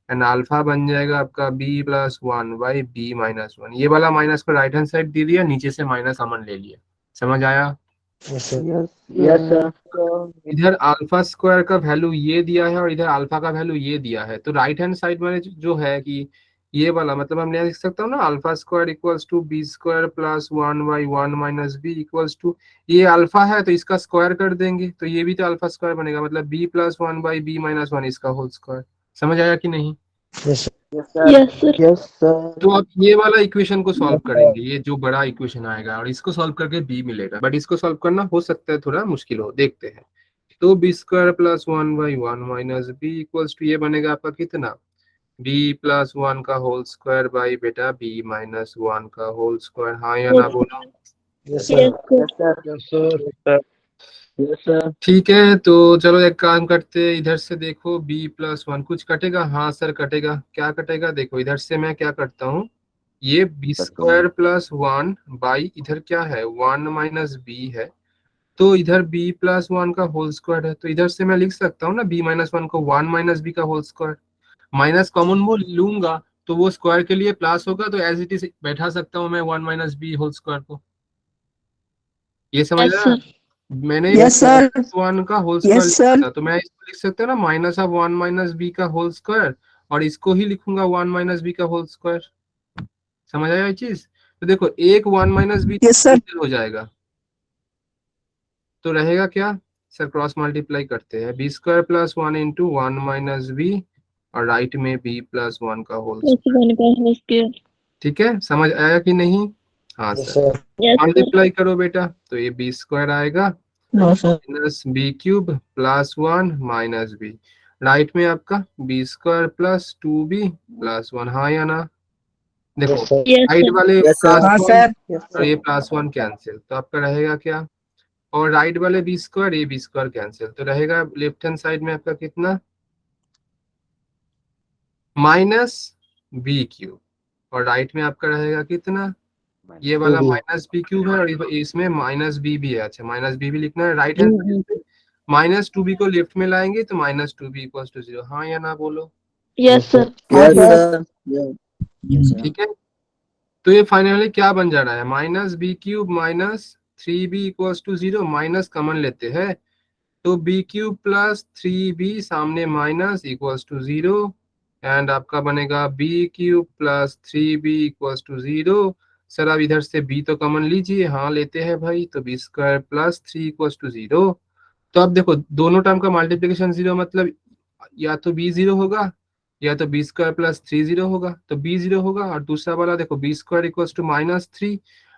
and alpha बन जाएगा आपका b plus 1 by b minus 1। ये वाला माइनस को राइट हैंड साइड दे दिया, नीचे से माइनस कॉमन ले लिया। समझ आया? Yes, sir. Yes, sir. इधर अल्फा स्क्वायर का वैल्यू ये दिया है और इधर अल्फा का वैल्यू ये दिया है, तो राइट हैंड साइड में जो है कि ये वाला मतलब हम लिख सकता हूँ ना, alpha square equals to b square plus 1 by 1 minus b equals to, ये अल्फा है तो इसका स्क्वायर कर देंगे, तो ये भी तो अल्फा स्क्वायर बनेगा, मतलब b plus 1 by b minus 1 इसका होल स्क्वायर। समझ आया कि नहीं? Yes, sir. Yes, sir. Yes, sir. तो आप ये वाला इक्वेशन को सॉल्व करेंगे, ये जो बड़ा इक्वेशन आएगा, और इसको सॉल्व करके बी मिलेगा, बट इसको सॉल्व करना हो सकता है थोड़ा मुश्किल हो, देखते हैं। तो b square plus 1 by 1 minus b equals to ये बनेगा आपका कितना, बी प्लस 1 का होल स्क्वायर बाई बेटा बी माइनस 1 का होल स्क्वायर। हाँ या ना बोलो। Yes, Yes, sir. sir. Yes, sir. Yes, sir. Yes, sir. ठीक है, तो चलो एक काम करते हैं, इधर से देखो b प्लस 1 कुछ कटेगा, हाँ सर कटेगा, क्या कटेगा देखो, इधर से मैं क्या करता हूँ, ये बी स्क्वायर प्लस 1 बाई इधर क्या है 1 माइनस बी है, तो इधर b प्लस 1 का होल स्क्वायर है, तो इधर से मैं लिख सकता हूँ ना b माइनस 1 को 1 माइनस बी का होल स्क्वायर, माइनस कॉमन वो लूंगा तो वो स्क्वायर के लिए प्लस होगा, तो एज इट इज बैठा सकता हूँ मैं 1 माइनस बी होल स्क्वायर को। ये समझ Yes, रहा, sir. मैंने Yes, sir. 1 का होल Yes, स्क्वायर sir. लिखा था, तो मैं इसको लिख सकता हूँ ना माइनस ऑफ 1 माइनस बी का होल स्क्वायर, और इसको ही लिखूंगा 1 माइनस बी का होल स्क्वायर। समझ आया ये चीज? तो देखो एक 1 माइनस बी Yes, sir. हो जाएगा, तो रहेगा क्या सर, क्रॉस मल्टीप्लाई करते हैं, b square plus 1 into 1 minus b और राइट में बी प्लस 1 का होल Yes, स्क्वायर। 1 का whole square. ठीक है, समझ आया कि नहीं? हाँ Yes, sir, sir. Yes, sir. Multiply करो बेटा, तो ये बी स्क्वायर आएगा No, sir. Minus b cube plus 1 minus b, right में आपका b square plus 2b plus 1। हाँ या ना? देखो Yes, sir. Yes, right sir. वाले Yes, sir. प्लस हाँ, 1 sir. Yes, और sir. ये प्लस 1 कैंसिल, तो आपका रहेगा क्या, और राइट वाले बी स्क्वायर ये बी स्क्वायर कैंसिल, तो रहेगा लेफ्ट हैंड साइड में आपका कितना, माइनस बी क्यूब, और राइट में आपका रहेगा कितना, ये वाला B। माइनस बी क्यूब है और इसमें माइनस बी भी है। अच्छा माइनस बी भी लिखना है right hand side. Minus two b को लेफ्ट में लाएंगे तो minus two b equal to 0। हाँ या ना बोलो। Yes, sir. Yes, sir. ठीक है, तो ये फाइनली क्या बन जा रहा है, minus b cube minus 3b equal to 0। Minus common लेते हैं तो बी क्यूब प्लस 3b सामने माइनस इक्वल्स टू 0 एंड आपका बनेगा b cube plus 3b equals to 0। Sir अब इधर से b तो कॉमन लीजिए। हाँ लेते हैं भाई, तो b square plus 3 equals to 0। तो अब देखो दोनों टर्म का मल्टीप्लिकेशन 0 मतलब या तो b 0 होगा या तो बी स्क्वायर प्लस 3 0 होगा। तो b 0 होगा और दूसरा वाला देखो b square equals to minus 3।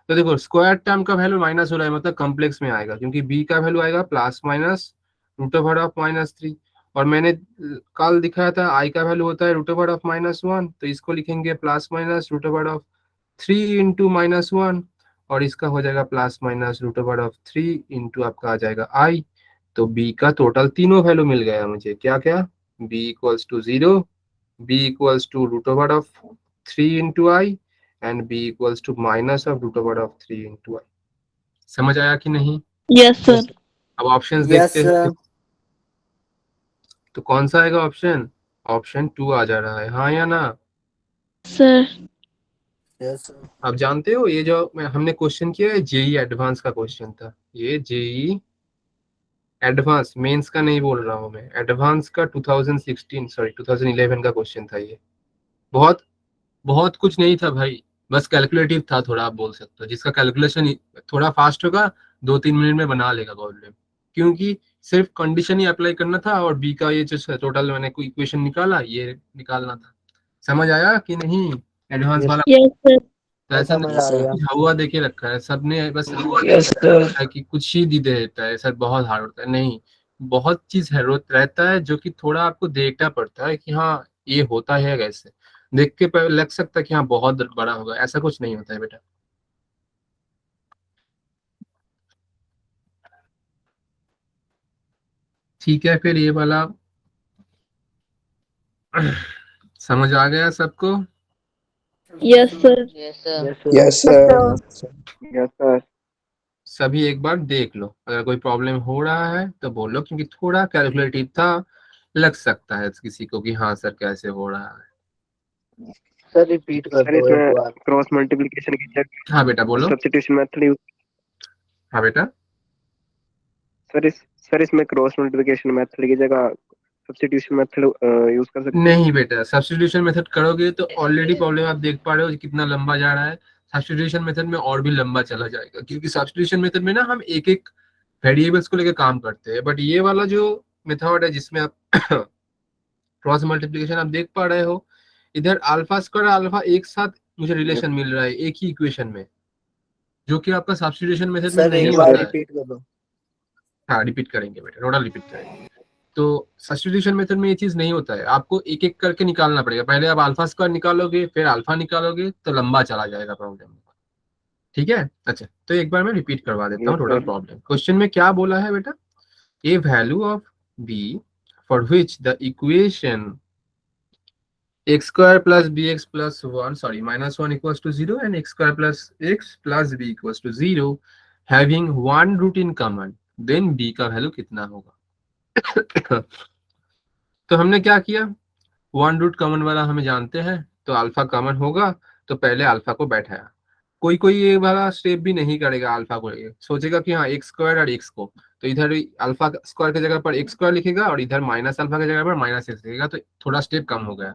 तो देखो स्क्वायर टर्म का वैल्यू माइनस हो रहा है मतलब कॉम्प्लेक्स में आएगा, क्योंकि b का वैल्यू आएगा plus minus root over of minus 3। और मैंने कल दिखाया था i का वैल्यू होता है रूट ओवर ऑफ -1, तो इसको लिखेंगे plus minus root over of 3 into -1 और इसका हो जाएगा plus minus root over of 3 into आपका आ जाएगा i। तो b का टोटल तीनों वैल्यू मिल गया मुझे। क्या क्या, b equals to 0, b equals to root over of 3 into I and b equals to minus of root over of 3 into I. समझ आया कि नहीं? Yes, sir. अब ऑप्शंस Yes, देखते हैं, sir. तो कौन सा आएगा ऑप्शन, ऑप्शन 2 आ जा रहा है। हाँ या ना? Sir. Yes, sir. आप जानते हो ये जो हमने क्वेश्चन किया है जेई एडवांस का क्वेश्चन था। ये जेई एडवांस, मेंस का नहीं बोल रहा हूँ मैं, एडवांस का 2016 सॉरी 2011 का क्वेश्चन था ये। बहुत बहुत कुछ नहीं था भाई, बस कैलकुलेटिव था थोड़ा, आप बोल सकते हो। जिसका कैलकुलेशन थोड़ा फास्ट होगा 2-3 मिनट में बना लेगा प्रॉब्लम, क्योंकि सिर्फ कंडीशन ही अप्लाई करना था और बी का ये जो टोटल मैंने कोई इक्वेशन निकाला ये निकालना था। समझ आया कि नहीं एडवांस Yes, वाला? Yes, sir. तो ऐसा समझ आ गया। नहीं हवा देके रखा है सबने, बस Yes, sir. है कि कुछ ही दे देता है सर बहुत हार्ड होता है, नहीं बहुत चीज है रहता है जो कि थोड़ा आपको देखना पड़ता है कि हाँ ये होता है कैसे। देख के लग सकता है कि हाँ बहुत बड़ा होगा, ऐसा कुछ नहीं होता है बेटा। ठीक है, फिर ये वाला समझ आ गया सबको? Yes, sir. Yes, sir. Yes, sir. Yes, sir. सभी एक बार देख लो, अगर कोई प्रॉब्लम हो रहा है तो बोलो, क्योंकि थोड़ा कैलकुलेटिव था, लग सकता है किसी को कि हाँ सर कैसे हो रहा है। सर रिपीट कर दो एक बार। क्रॉस मल्टीप्लिकेशन की जगह हाँ बेटा बोलो। सब्स्टिट्यूशन मेथड यूज, हाँ बेटा, सर इसमें क्रॉस मल्टीप्लिकेशन मेथड की जगह सब्स्टिट्यूशन मेथड यूज कर सकते हैं? नहीं बेटा, सब्स्टिट्यूशन मेथड करोगे तो ऑलरेडी प्रॉब्लम आप देख पा रहे हो कितना लंबा जा रहा है। सब्स्टिट्यूशन मेथड में और भी लंबा चला जाएगा, क्योंकि सब्स्टिट्यूशन मेथड में ना हम एक एक वेरिएबल्स को लेकर काम करते हैं, बट ये वाला जो मेथड है जिसमें आप क्रॉस मल्टीप्लिकेशन आप देख पा रहे हो, इधर अल्फा स्क्वायर अल्फा एक साथ मुझे रिलेशन मिल रहा है एक ही इक्वेशन में, जो कि आपका सब्स्टिट्यूशन मेथड में सर नहीं एक बार होता है। रिपीट कर दो। हाँ रिपीट करेंगे बेटा, टोटल रिपीट करेंगे। तो सब्स्टिट्यूशन मेथड में ये चीज नहीं होता है, आपको एक एक करके निकालना पड़ेगा। पहले आप अल्फा स्क्वायर निकालोगे फिर अल्फा निकालोगे तो लंबा चला जाएगा प्रॉब्लम। ठीक है, अच्छा तो एक बार मैं रिपीट करवा देता हूँ टोटल प्रॉब्लम। क्वेश्चन में क्या बोला है बेटा, A value of B for which the equation x square plus bx plus 1 sorry -1 equals to 0 and x square plus x plus b equals to 0 having one root in common, then b का value कितना होगा। तो हमने क्या किया, one root common वाला हमें जानते हैं, तो अल्फा कॉमन होगा तो पहले अल्फा को बैठाया। कोई कोई ये वाला स्टेप भी नहीं करेगा, अल्फा को लेके सोचेगा कि हाँ एक्स स्क्वायर और एक्स को, तो इधर अल्फा स्क्वायर की जगह पर एक्स स्क्वायर लिखेगा और इधर माइनस अल्फा की जगह पर माइनस एक्स लिखेगा, तो थोड़ा स्टेप कम हो गया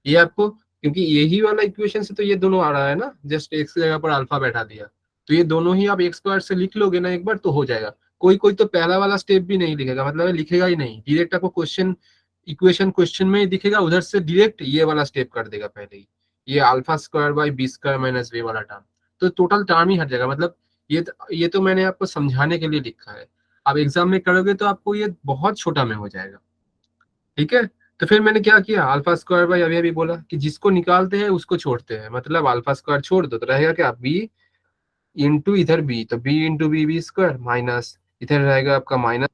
ये आपको, क्योंकि यही वाला इक्वेशन से तो ये दोनों आ रहा है ना, जस्ट एक्स की जगह पर अल्फा बैठा दिया, तो ये दोनों ही आप एक्स स्क्वायर से लिख लोगे ना एक बार तो हो जाएगा। कोई कोई तो पहला वाला स्टेप भी नहीं लिखेगा, मतलब लिखेगा ही नहीं, डायरेक्ट आपको क्वेश्चन इक्वेशन क्वेश्चन में दिखेगा, उधर से डायरेक्ट ये वाला स्टेप कर देगा पहले ही, ये alpha square by B square minus वे वाला टर्म, तो टोटल टर्म ही हट जाएगा। मतलब ये तो मैंने आपको समझाने के लिए लिखा है, आप एग्जाम में करोगे तो आपको ये बहुत छोटा में हो जाएगा। ठीक है, तो फिर मैंने क्या किया, अल्फा स्क्वायर बाई अभी अभी बोला कि जिसको निकालते हैं उसको छोड़ते हैं, मतलब अल्फा स्क्वायर छोड़ दो तो रहेगा क्या, बी इंटू इधर बी, तो b into b b square minus इधर रहेगा आपका माइनस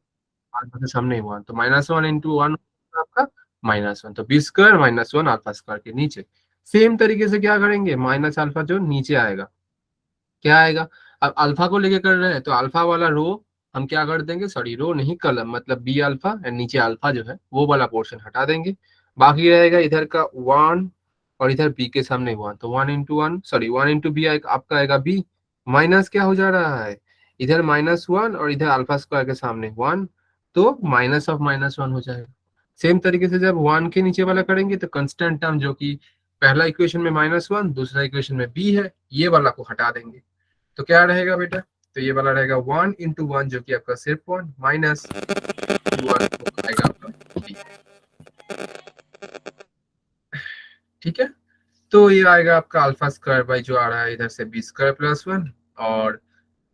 अल्फा के सामने 1, तो -1 इंटू 1 आपका -1, तो बी स्क्वायर -1 अल्फा स्क्वायर के नीचे। सेम तरीके से क्या करेंगे, माइनस अल्फा जो नीचे आएगा क्या आएगा? अब अल्फा को लेके कर रहे हैं तो अल्फा वाला रो हम क्या कर देंगे, सॉरी रो नहीं कलम, मतलब बी अल्फा एंड नीचे अल्फा जो है वो वाला पोर्शन हटा देंगे। बाकी रहेगा इधर का 1 और इधर बी के सामने 1, तो 1 × 1 सॉरी 1 × बी आपका आएगा बी। माइनस क्या हो जा रहा है, इधर -1 और इधर अल्फा स्क्वायर के सामने 1, तो -1 हो जाएगा। सेम तरीके से जब 1 के नीचे वाला करेंगे तो कंस्टेंट टर्म जो कि पहला इक्वेशन में -1 दूसरा इक्वेशन में बी है, ये वाला को हटा देंगे। तो क्या रहेगा बेटा, तो ये वाला रहेगा 1 × 1 जो कि आपका सिर्फ 1 माइनस 1 आएगा आपका b। ठीक है, तो ये आएगा आपका अल्फा स्क्वायर बाई जो आ रहा है इधर से बी स्क्वायर प्लस 1 और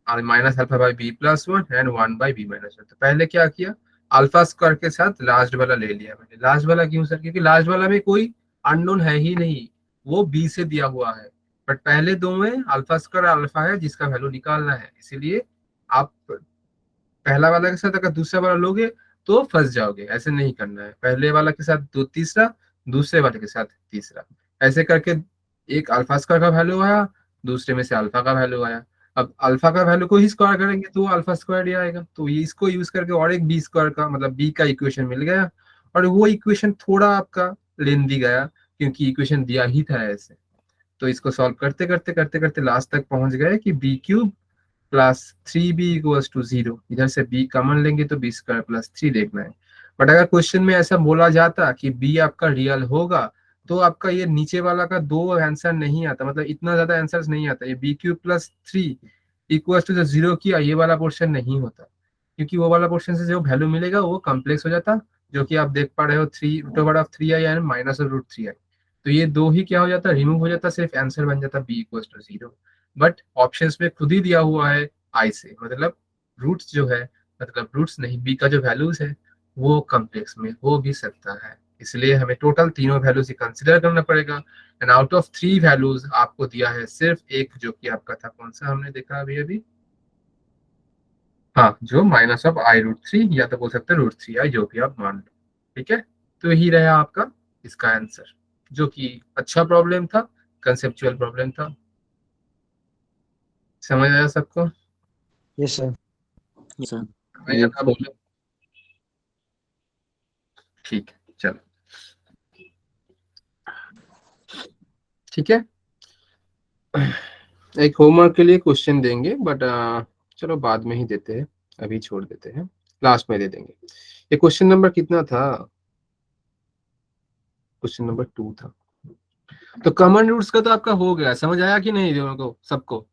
minus alpha by b plus 1 and 1/b-1। तो पहले क्या किया, अल्फा स्क्वायर के साथ लास्ट वाला ले लिया मैंने। लास्ट वाला क्यों सर, क्योंकि लास्ट वाला में कोई अननोन है ही नहीं, वो बी से दिया हुआ है, बट पहले दो में अल्फा स्क्वायर अल्फा है जिसका वैल्यू निकालना है, इसीलिए आप पहला वाला के साथ अगर दूसरा वाला लोगे तो फंस जाओगे। ऐसे नहीं करना है, पहले वाला के साथ दो तीसरा, दूसरे वाले के साथ तीसरा, ऐसे करके एक अल्फा स्क्वायर का वैल्यू आया, दूसरे में से अल्फा का वैल्यू आया। अब अल्फा का वैल्यू को ही स्क्वायर करेंगे तो अल्फा स्क्वायर ही आएगा, तो ये इसको यूज करके और एक बी स्क्वायर का मतलब बी का इक्वेशन मिल गया। और वो इक्वेशन थोड़ा आपका लेंदी गया क्योंकि इक्वेशन दिया ही था ऐसे, तो इसको सॉल्व करते करते करते करते लास्ट तक पहुंच गए कि b³ प्लस 3b = 0। इधर से b कॉमन लेंगे तो b² प्लस 3 देखना है। बट अगर क्वेश्चन में ऐसा बोला जाता कि b आपका रियल होगा तो आपका ये नीचे वाला का दो आंसर नहीं आता, मतलब इतना ज्यादा आंसर्स नहीं आता। ये b³ प्लस 3 = 0 किया, ये वाला पोर्शन नहीं होता, क्योंकि वो वाला पोर्शन से जो वैल्यू मिलेगा वो कॉम्प्लेक्स हो जाता, जो कि आप देख पा रहे हो 3√3i एंड -√3i। तो ये दो ही क्या हो जाता, रिमूव हो जाता, सिर्फ आंसर बन जाता b = 0। बट ऑप्शंस में खुद ही दिया हुआ है आई से, मतलब रूट्स जो है, मतलब रूट्स नहीं, बी का जो वैल्यूज है वो कॉम्प्लेक्स में हो भी सकता है, इसलिए हमें टोटल तीनों वैल्यूज ही कंसिडर करना पड़ेगा। एंड आउट ऑफ 3 वैल्यूज आपको दिया है सिर्फ एक, जो कि आपका था कौन सा हमने देखा अभी अभी, हाँ जो -i√3 या तो बोल सकते हैं √3i, जो भी आप मान लो। ठीक है, तो यही रहा आपका इसका आंसर, जो कि अच्छा प्रॉब्लम था, कंसेप्चुअल प्रॉब्लम था। समझ आया सबको? Yes sir. Yes, sir. भैया क्या बोले? ठीक है, चलो ठीक है। एक होमवर्क के लिए क्वेश्चन देंगे, बट चलो बाद में ही देते हैं, अभी छोड़ देते हैं, लास्ट में दे देंगे। ये क्वेश्चन नंबर कितना था? क्वेश्चन नंबर 2 था। तो कॉमन रूट्स का तो आपका हो गया, समझ आया कि नहीं दोनों को, सबको?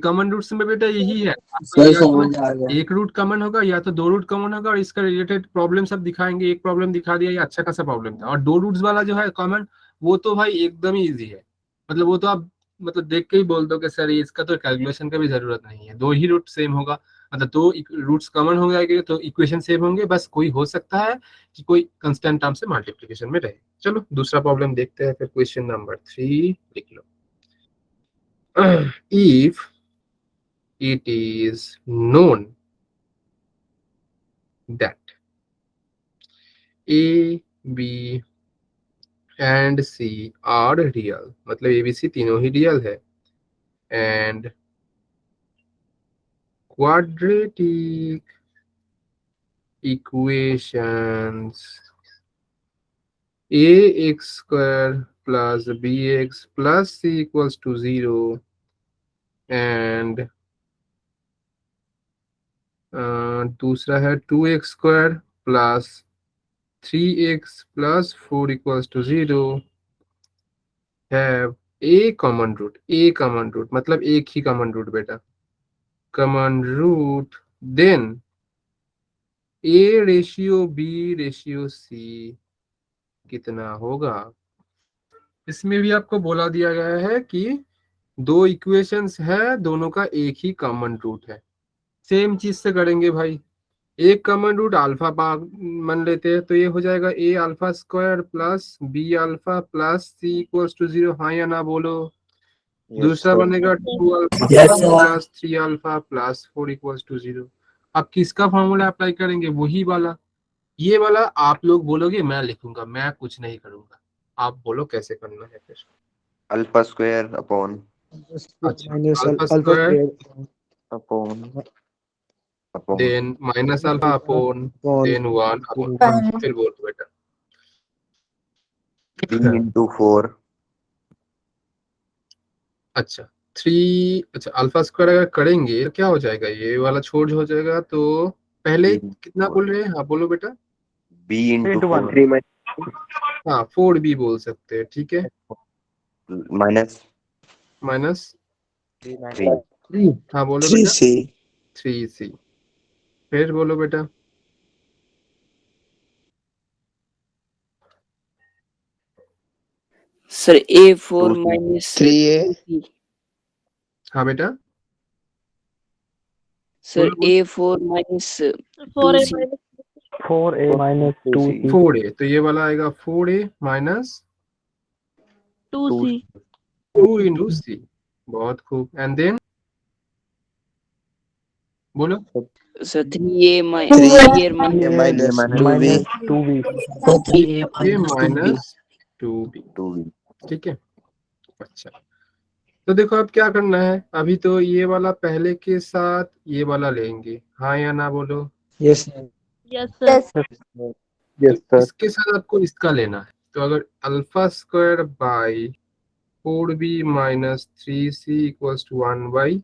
कॉमन रूट्स में बेटा यही है, आपका या तो एक रूट कॉमन होगा या तो दो रूट कॉमन होगा, और इसका रिलेटेड प्रॉब्लम सब दिखाएंगे। एक प्रॉब्लम दिखा दिया, ये अच्छा खासा प्रॉब्लम था। और दो रूट्स वाला जो है कॉमन, वो तो भाई एकदम ही इजी है, मतलब वो तो आप मतलब देख के ही बोल दो कि सर इसका तो कैलकुलेशन का भी जरूरत नहीं है, दो ही रूट सेम होगा, मतलब दो रूट्स कॉमन हो जाएंगे तो इक्वेशन सेम होंगे, बस कोई हो सकता है कि कोई कंस्टेंट टर्म से मल्टीप्लिकेशन में रहे। चलो दूसरा प्रॉब्लम देखते हैं फिर, क्वेश्चन नंबर 3 लिख लो। If it is known that A, B and C are real, मतलब A, B, C तीनों ही रियल है, and quadratic equations ax² plus bx plus c = 0 and दूसरा है 2x² plus 3x plus 4 = 0 have a common root, a common root मतलब एक ही common root बेटा, common root, then a/b/c कितना होगा? इसमें भी आपको बोला दिया गया है कि दो इक्वेशंस है, दोनों का एक ही कॉमन रूट है। सेम चीज से करेंगे भाई, एक कॉमन रूट अल्फा मान लेते हैं, तो ये हो जाएगा a² plus b² plus c = 0, हाँ या ना बोलो। दूसरा बनेगा 2α प्लस 3α प्लस 4 = 0। अब किसका फॉर्मूला अप्लाई करेंगे? वही वाला, ये वाला आप लोग बोलोगे, मैं लिखूंगा, मैं कुछ नहीं करूंगा, आप बोलो कैसे करना है फिर। अल्फा स्क्वायर अपॉन अच्छा minus alpha alpha square square upon then minus alpha upon upon then 1 upon One. फिर बोल बेटा 3 into 4 अच्छा 3 अच्छा अल्फा स्क्वायर अगर करेंगे तो क्या हो जाएगा, ये वाला छोड़ हो जाएगा तो पहले B कितना बोल रहे हैं, हाँ बोलो बेटा। B into 3 into 1 4 3 माइनस हाँ 4b बोल सकते हैं, ठीक है। minus माइनस 3 हाँ बोलो बेटा 3C 3c फिर बोलो बेटा sir A4 2C minus 3A 2C. हाँ बेटा सर बोलो बोलो A4 minus 4A 2C. minus 4a minus 2c 4a तो ये वाला आएगा 4a माइनस 2C. 2 इंटू सी, बहुत खूब। एंड देन बोलो sir 3A minus minus 2B minus 2b a minus 2b, 2B ठीक है। अच्छा तो देखो अब क्या करना है, अभी तो ये वाला पहले के साथ ये वाला लेंगे, हाँ या ना बोलो। yes Yes, sir. Yes. तो यस सर इसके साथ आपको इसका लेना है, तो अगर alpha square by 4b minus 3c equals to 1 by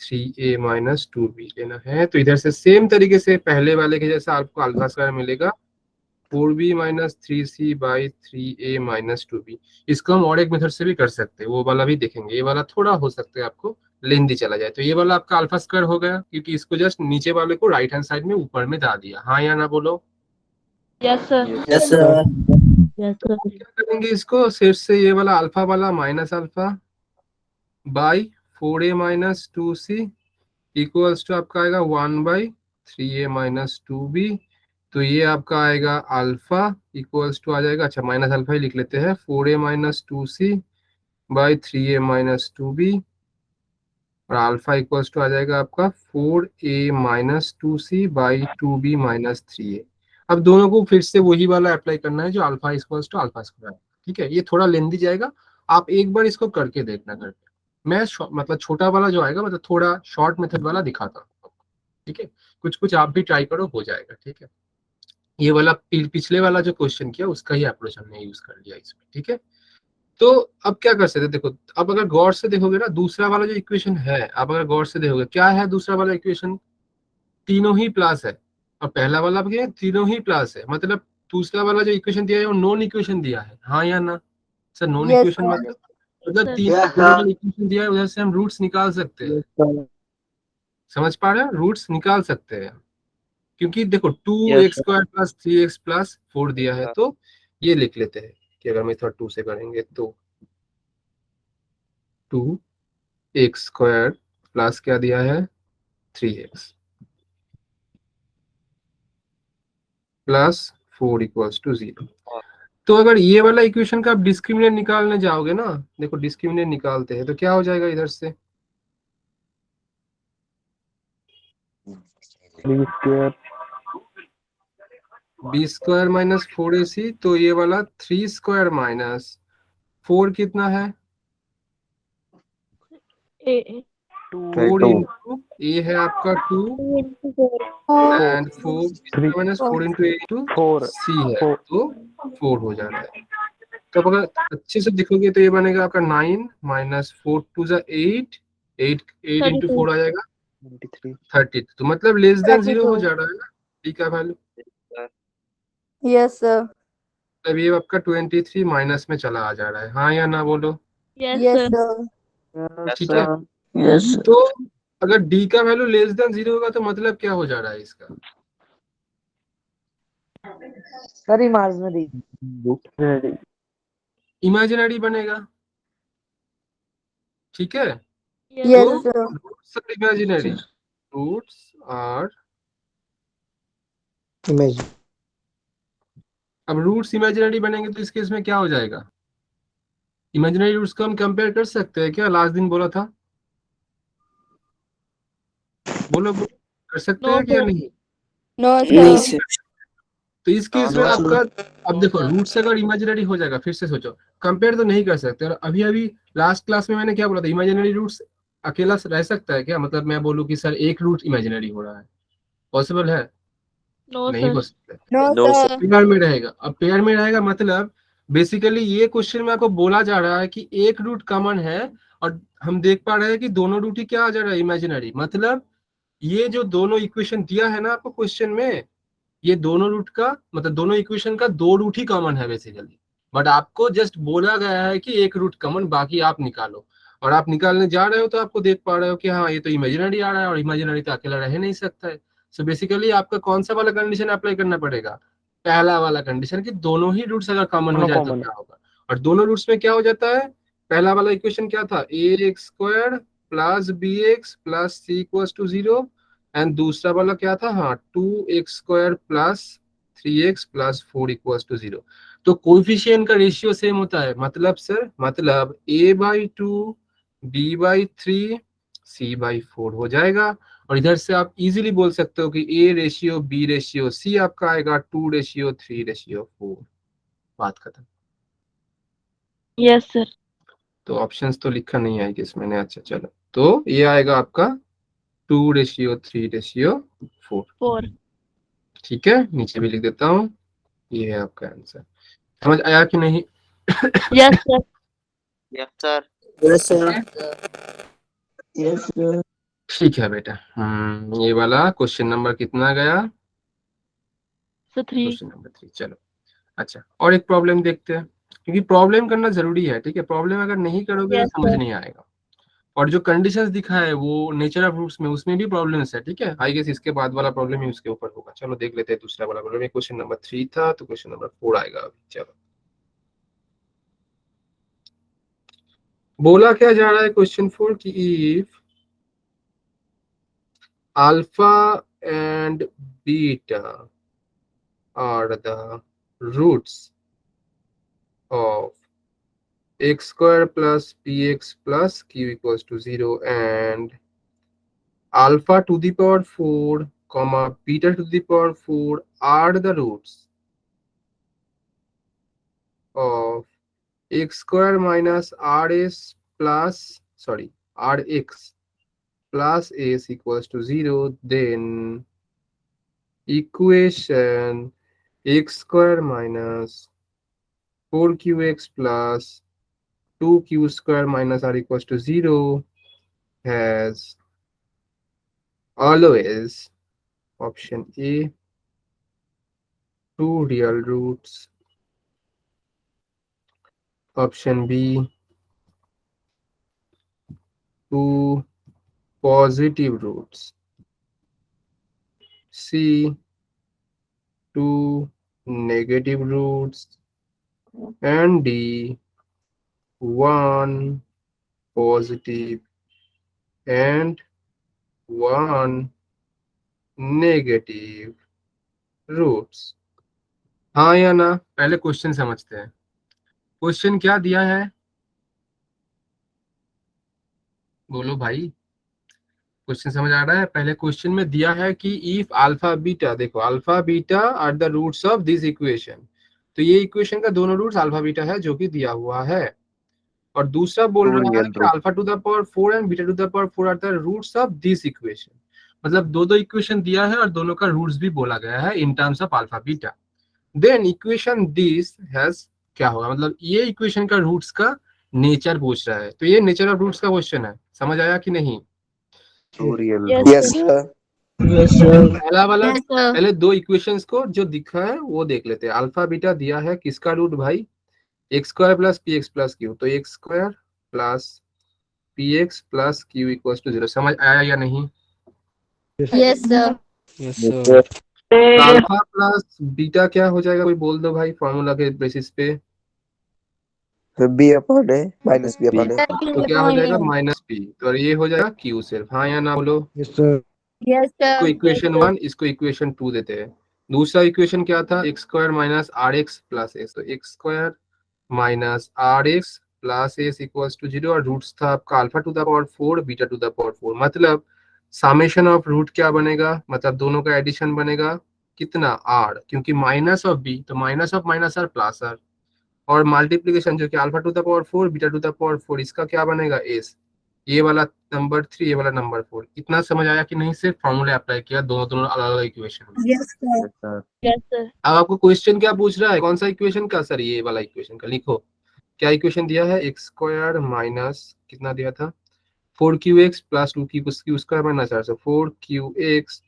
3a minus 2b लेना है। तो इधर से सेम तरीके से पहले वाले के जैसा आपको अल्फा स्क्वायर मिलेगा 4b minus 3c by 3a minus 2b। इसको हम और एक मेथड से भी कर सकते हैं, वो वाला भी देखेंगे। ये वाला थोड़ा हो सकता है आपको लेंदी चला जाए, तो ये वाला आपका अल्फा स्क्वायर हो गया क्योंकि इसको जस्ट नीचे वाले को राइट हैंड साइड में ऊपर में ला दिया, हाँ या ना बोलो। Yes, sir. Yes, sir. Yes, तो sir. अब क्या करेंगे, इसको सिर से ये वाला अल्फा वाला minus alpha by 4a minus 2c equals to आपका आएगा 1 बाई 3a माइनस 2b। तो ये आपका आएगा अल्फा इक्वल्स टू आ जाएगा, अच्छा माइनस अल्फा ही लिख लेते हैं, 4a minus 2c by 3a minus 2b और अल्फा इक्वल्स टू आ जाएगा आपका 4a minus 2c by 2b minus 3a। अब दोनों को फिर से वही वाला अप्लाई करना है जो alpha equals to alpha square, ठीक है। ये थोड़ा लेंदी जाएगा, आप एक बार इसको करके देखना घर पे। मैं मतलब छोटा वाला जो आएगा मतलब थोड़ा शॉर्ट मेथड वाला दिखाता हूँ, ठीक है। कुछ कुछ आप भी ट्राई करो, हो जाएगा, ठीक है। ये वाला पिछले वाला जो क्वेश्चन किया उसका ही अप्रोच हमने यूज कर लिया इसमें, ठीक है। तो अब क्या कर सकते हैं, देखो अब अगर गौर से देखोगे ना दूसरा वाला जो इक्वेशन है, आप अगर गौर से देखोगे क्या है दूसरा वाला इक्वेशन, तीनों ही प्लस है। और पहला वाला क्या है, तीनों ही प्लस है, मतलब दूसरा वाला जो इक्वेशन दिया है वो नॉन इक्वेशन दिया है, हाँ या ना sir. Non Yes, equation sir. मतलब Yes, sir. तीनों जो इक्वेशन दिया है उधर से हम रूट्स निकाल सकते हैं, समझ पा रहे हैं, रूट्स निकाल सकते हैं। क्योंकि देखो 2x square plus 3x plus 4 दिया है, तो ये लिख लेते हैं कि अगर मेथड 2 से करेंगे तो 2x स्क्वायर प्लस क्या दिया है 3x प्लस 4 इक्वल्स टू 0। तो अगर ये वाला इक्वेशन का आप डिस्क्रिमिनेंट निकालने जाओगे ना, देखो डिस्क्रिमिनेंट निकालते हैं तो क्या हो जाएगा इधर से, b square b square minus 4ac, तो ये वाला 3 स्क्वायर माइनस 4 कितना है A. 4 इंटू ए है आपका 2 2 into 4. And 4 minus 4 into a to 4 c है, तो 4 हो जा रहा है। तो अगर अच्छे से देखोगे तो ये बनेगा आपका 9 माइनस 4 टू जा 8 8 इंटू 4 आ जाएगा 30। तो मतलब लेस देन 0 हो जा रहा है ना, ठीक है वैल्यू। Yes, sir. तब ये आपका 23 माइनस में चला आ जा रहा है, हाँ या ना बोलो, Yes, Yes, sir. sir. ठीक है। Yes. तो अगर डी का वैल्यू लेस देन 0 होगा तो मतलब क्या हो जा रहा है इसका, सर इमेजिनरी इमेजिनरी बनेगा, ठीक है। Yes, Yes, तो sir. Roots are imaginary, roots are, image अब रूट्स इमेजिनरी बनेंगे तो इस केस में क्या हो जाएगा, इमेजिनरी रूट्स को हम कंपेयर कर सकते हैं क्या, लास्ट दिन बोला था, बोलो कर सकते No, हैं क्या sir. नहीं। No, नहीं sir. सर। तो इस केस में आपका, अब देखो रूट से अगर इमेजिनरी हो जाएगा, फिर से सोचो, कंपेयर तो नहीं कर सकते। और अभी अभी लास्ट क्लास में मैंने क्या बोला था, इमेजिनरी रूट्स अकेला रह सकता है क्या? मतलब मैं बोलूँ कि सर एक रूट इमेजिनरी हो रहा है, पॉसिबल है? नो नहीं हो सर। सकता। No No, sir. पेयर में रहेगा। अब पेयर में रहेगा मतलब बेसिकली ये क्वेश्चन में आपको बोला जा रहा है कि एक रूट कॉमन है, और हम देख पा रहे हैं कि दोनों रूट ही क्या आ जा रहा है, इमेजिनरी। मतलब ये जो दोनों इक्वेशन दिया है ना आपको क्वेश्चन में, ये दोनों रूट का मतलब दोनों इक्वेशन का दो रूट ही कॉमन है बेसिकली। बट आपको जस्ट बोला गया है कि एक रूट कॉमन, बाकी आप निकालो। और आप निकालने जा रहे हो तो आपको देख पा रहे हो कि हाँ ये तो इमेजिनरी आ रहा है, और इमेजिनरी तो अकेला रह नहीं सकता है। सो बेसिकली आपका कौन सा वाला कंडीशन अप्लाई करना पड़ेगा? पहला वाला कंडीशन, कि दोनों ही रूट्स अगर कॉमन हो दोनों जाए तो common क्या होगा। और दोनों रूट्स में क्या हो जाता है? पहला वाला इक्वेशन क्या था, A X square plus B X plus C equals to 0। And दूसरा वाला क्या था, हाँ 2x² plus 3x plus 4 equals to 0। तो कोएफिशिएंट का रेशियो सेम होता है, मतलब सर मतलब a/2 b/3 c/4 हो जाएगा। और इधर से आप इजीली बोल सकते हो कि a/b/c आपका आएगा 2/3/4। बात खत्म। Yes sir. तो ऑप्शंस तो लिखा नहीं है किस मैंने, अच्छा चलो, तो ये आएगा आपका 2/3/4। 4। ठीक है, नीचे भी लिख देता हूँ, ये है आपका आंसर। समझ आया कि नहीं? Yes sir. yes sir. Yes, sir. Yes sir. ठीक है बेटा। ये वाला क्वेश्चन नंबर कितना गया? सर 3। Question number 3। चलो अच्छा, और एक प्रॉब्लम देखते हैं, क्योंकि प्रॉब्लम करना जरूरी है। ठीक है, प्रॉब्लम अगर नहीं करोगे तो यस समझ सर। नहीं आएगा। और जो कंडीशंस दिखा है वो नेचर ऑफ रूट्स में, उसमें भी प्रॉब्लम्स है। ठीक है, आई गेस इसके बाद वाला प्रॉब्लम ही उसके ऊपर होगा। चलो देख लेते हैं दूसरा वाला प्रॉब्लम। क्वेश्चन नंबर 3 था, तो क्वेश्चन नंबर 4 आएगा अभी। चलो, बोला क्या जा रहा है क्वेश्चन 4 की, if alpha and beta are the roots of x square plus px plus q equals to 0, and alpha to the power 4 comma beta to the power 4 are the roots of x square minus rs plus rx plus s equals to 0, then equation x square minus 4qx plus 2q square minus r equals to 0 has always, option A, 2 real roots, option B, 2 positive roots, C, 2 negative roots, and D, 1 positive and 1 negative roots। हाँ या ना? पहले question समझते हैं। Question क्या दिया है, बोलो भाई। क्वेश्चन समझ आ रहा है? पहले क्वेश्चन में दिया है कि इफ अल्फा बीटा, देखो alpha beta are the roots of this equation. तो ये इक्वेशन का दोनों रूट्स अल्फा बीटा है जो कि दिया हुआ है। और दूसरा बोल 2 रहा है real कि roots. Alpha to the power 4 and beta to the power 4 are the roots of this equation. मतलब दो इक्वेशन दिया है और दोनों का रूट्स भी बोला गया है in terms of alpha beta. Then equation this has, क्या होगा, मतलब ये इक्वेशन का रूट्स का नेचर पूछ रहा है। तो ये नेचर ऑफ रूट्स का क्वेश्चन है। समझ आया कि नहीं? 2 real Yes, roots. Yes, sir. पहला वाला, Yes, sir. पहले दो इक्वेशंस को जो दिखा है वो देख लेते हैं। अल्फा बीटा दिया है, किसका रूट भाई? X square plus P X plus Q. तो X square plus P X plus Q equals to 0। समझ आया या नहीं? Yes, sir. Yes, sir. Alpha plus beta क्या हो जाएगा, कोई बोल दो भाई फॉर्मूला के बेसिस पे। B upon A minus B upon A. तो क्या हो जाएगा, माइनस पी। तो ये हो जाएगा क्यू सिर्फ। हाँ या ना बोलो। Yes, sir. Yes, इसको sir. इक्वेशन 1, इसको इक्वेशन 2 देते हैं। दूसरा इक्वेशन क्या था, X square minus R X plus S. तो X square minus R X plus S equals to 0, और रूट्स था आपका alpha to the power 4 beta to the power 4। मतलब समेशन ऑफ रूट क्या बनेगा, मतलब दोनों का एडिशन बनेगा। कितना आर, क्योंकि माइनस ऑफ बी तो minus of minus r plus r, और मल्टीप्लीकेशन जो कि alpha to the power 4 beta to the power 4, इसका क्या बनेगा एस, ये वाला नंबर 3 ये वाला नंबर 4। इतना समझ आया कि नहीं? सिर्फ फॉर्मूला अप्लाई किया दोनों दोनों अलग अलग इक्वेशन में। Yes, sir. Yes, sir. अब आपको क्वेश्चन क्या पूछ रहा है, कौन सा इक्वेशन का? सर ये वाला इक्वेशन का। लिखो क्या इक्वेशन दिया है, एक्स स्क्वायर माइनस कितना दिया था 4qx plus 2q square minus r, 4qx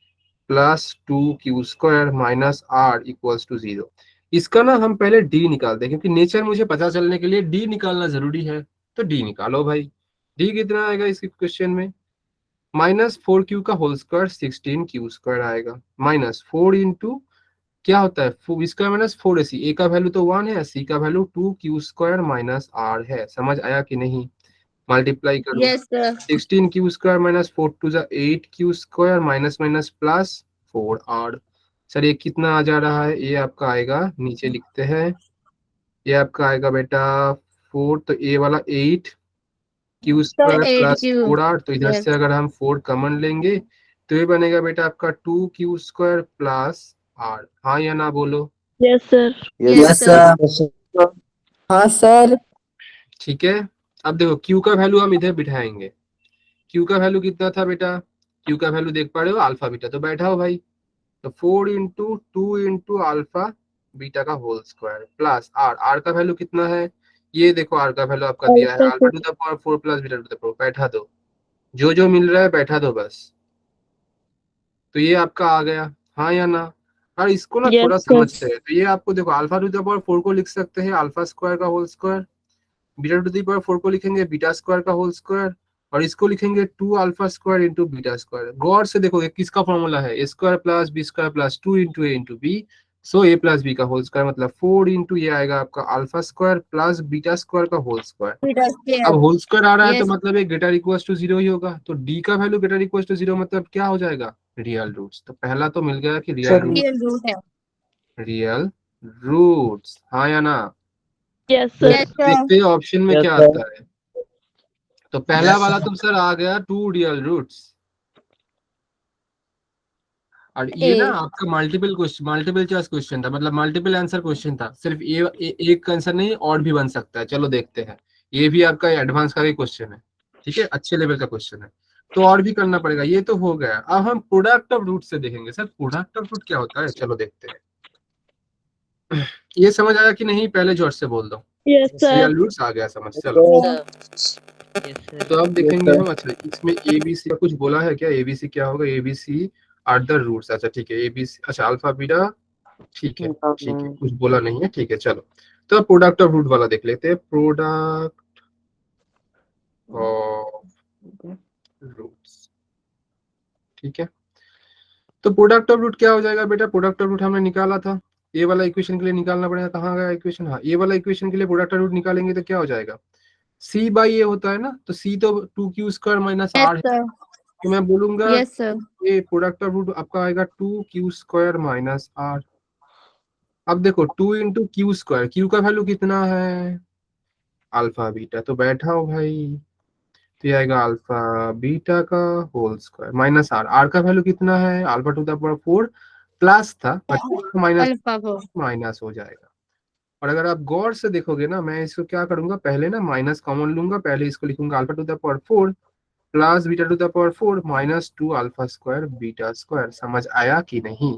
plus 2q square minus r equals to 0। इसका ना हम पहले डी निकालते हैं, क्योंकि नेचर मुझे पता चलने के लिए डी निकालना जरूरी है। तो डी निकालो भाई। डी कितना आएगा इस क्वेश्चन में, माइनस 4q का होल स्क्वायर 16q स्क्वायर आएगा, माइनस 4 इंटू क्या होता है इसका माइनस 4ac, ए का वैल्यू तो 1 है, सी का value 2q square minus are है। समझ आया कि नहीं? मल्टीप्लाई करो, Yes, sir. 16q square minus 4 टू जा 8q square minus minus plus 4r। Sir ये कितना आ जा रहा है, ये आपका आएगा, नीचे लिखते हैं, ये आपका आएगा बेटा 4, तो ए वाला 8q square plus 8q. 4r, तो इधर Yes. से अगर हम 4 कॉमन लेंगे तो ये बनेगा बेटा आपका 2q स्क्वायर प्लस r। हाँ या ना बोलो? Yes, sir. Yes, sir. हाँ सर। ठीक है। अब देखो q का वैल्यू हम इधर बिठाएंगे, q का वैल्यू कितना था बेटा, q का वैल्यू देख पा रहे हो अल्फा बीटा, तो बैठाओ भाई, तो 4 इंटू 2 इंटू अल्फा बीटा का whole square plus r, r का वैल्यू कितना है, ये देखो आर का वैल्यू आपका दिया है alpha to the power 4 plus beta to the power, बैठा दो, जो जो मिल रहा है बैठा दो बस। तो ये आपका आ गया, हाँ या ना? और इसको ना Yes, थोड़ा sir. समझते हैं, तो ये आपको देखो अल्फा टू द पावर 4 को लिख सकते हैं अल्फा स्क्वायर का whole square, beta to the power 4 को लिखेंगे बीटा स्क्वायर का होल स्क्वायर, और इसको लिखेंगे 2 alpha square into beta square. गौर से देखो किसका फॉर्मूला है, ए square plus B square plus 2 into A into B, so A plus B का होल स्क्वायर, मतलब 4 इंटू ये आएगा आपका alpha square plus beta square का होल स्क्वायर। Beta square. अब होल स्क्वायर आ रहा है तो Yes. मतलब ये ग्रेटर इक्वल्स टू 0 ही होगा, तो डी का वैल्यू ग्रेटर इक्वल्स टू 0 मतलब क्या हो जाएगा, रियल रूट्स। तो पहला तो मिल गया कि रियल रूट, Real root है. रियल रूट्स, हाँ या ना? Yes, sir. Yes, sir. देखते हैं ऑप्शन में Yes, क्या sir. आता है। तो पहला वाला तो सर आ गया 2 रियल रूट्स, और ये ना A. आपका multiple question, multiple choice question था, मतलब मल्टीपल आंसर क्वेश्चन था, सिर्फ एक आंसर नहीं और भी बन सकता है। चलो देखते हैं, ये भी आपका एडवांस का ही क्वेश्चन है, ठीक है, अच्छे लेवल का क्वेश्चन है, तो और भी करना पड़ेगा। ये तो हो गया, अब हम प्रोडक्ट ऑफ रूट से देखेंगे। सर प्रोडक्ट ऑफ रूट क्या होता है, चलो देखते हैं। ये समझ आया कि नहीं, पहले जोर से बोल दो। Yes, sir. रियल रूट्स आ गया समझ, चलो। तो अब देखेंगे sir. हम, अच्छा इसमें एबीसी का कुछ बोला है क्या, एबीसी क्या होगा, एबीसी आर द रूट्स, अच्छा ठीक है, एबीसी, अच्छा अल्फा बीटा, ठीक है कुछ बोला नहीं है, ठीक है चलो। तो अब प्रोडक्ट ऑफ रूट वाला देख लेते हैं, प्रोडक्ट ऑफ रूट्स, ठीक है। तो प्रोडक्ट ऑफ रूट क्या हो जाएगा बेटा, प्रोडक्ट ऑफ रूट हमने निकाला था, ये वाला इक्वेशन के लिए निकालना पड़ेगा, कहाँ गया इक्वेशन, हाँ ये वाला इक्वेशन के लिए प्रोडक्ट ऑफ रूट निकालेंगे तो क्या हो जाएगा, सी बाई ए होता है ना, तो सी तो 2q square minus Yes, r है, sir. तो मैं बोलूंगा Yes, sir. ये प्रोडक्ट ऑफ रूट आपका आएगा 2q स्क्वायर माइनस आर। अब देखो 2 इंटू क्यू स्क्वायर, क्यू का वैल्यू कितना है अल्फा बीटा, तो बैठा हो भाई, तो ये आएगा अल्फा बीटा का whole square minus r, r का वैल्यू कितना है alpha to the power 4 plus था माइनस Alpha 4. माइनस हो जाएगा। और अगर आप गौर से देखोगे ना, मैं इसको क्या करूंगा, पहले ना माइनस कॉमन लूंगा, पहले इसको लिखूंगा alpha to the power 4 plus beta to the power 4 minus 2 alpha square beta square. समझ आया कि नहीं?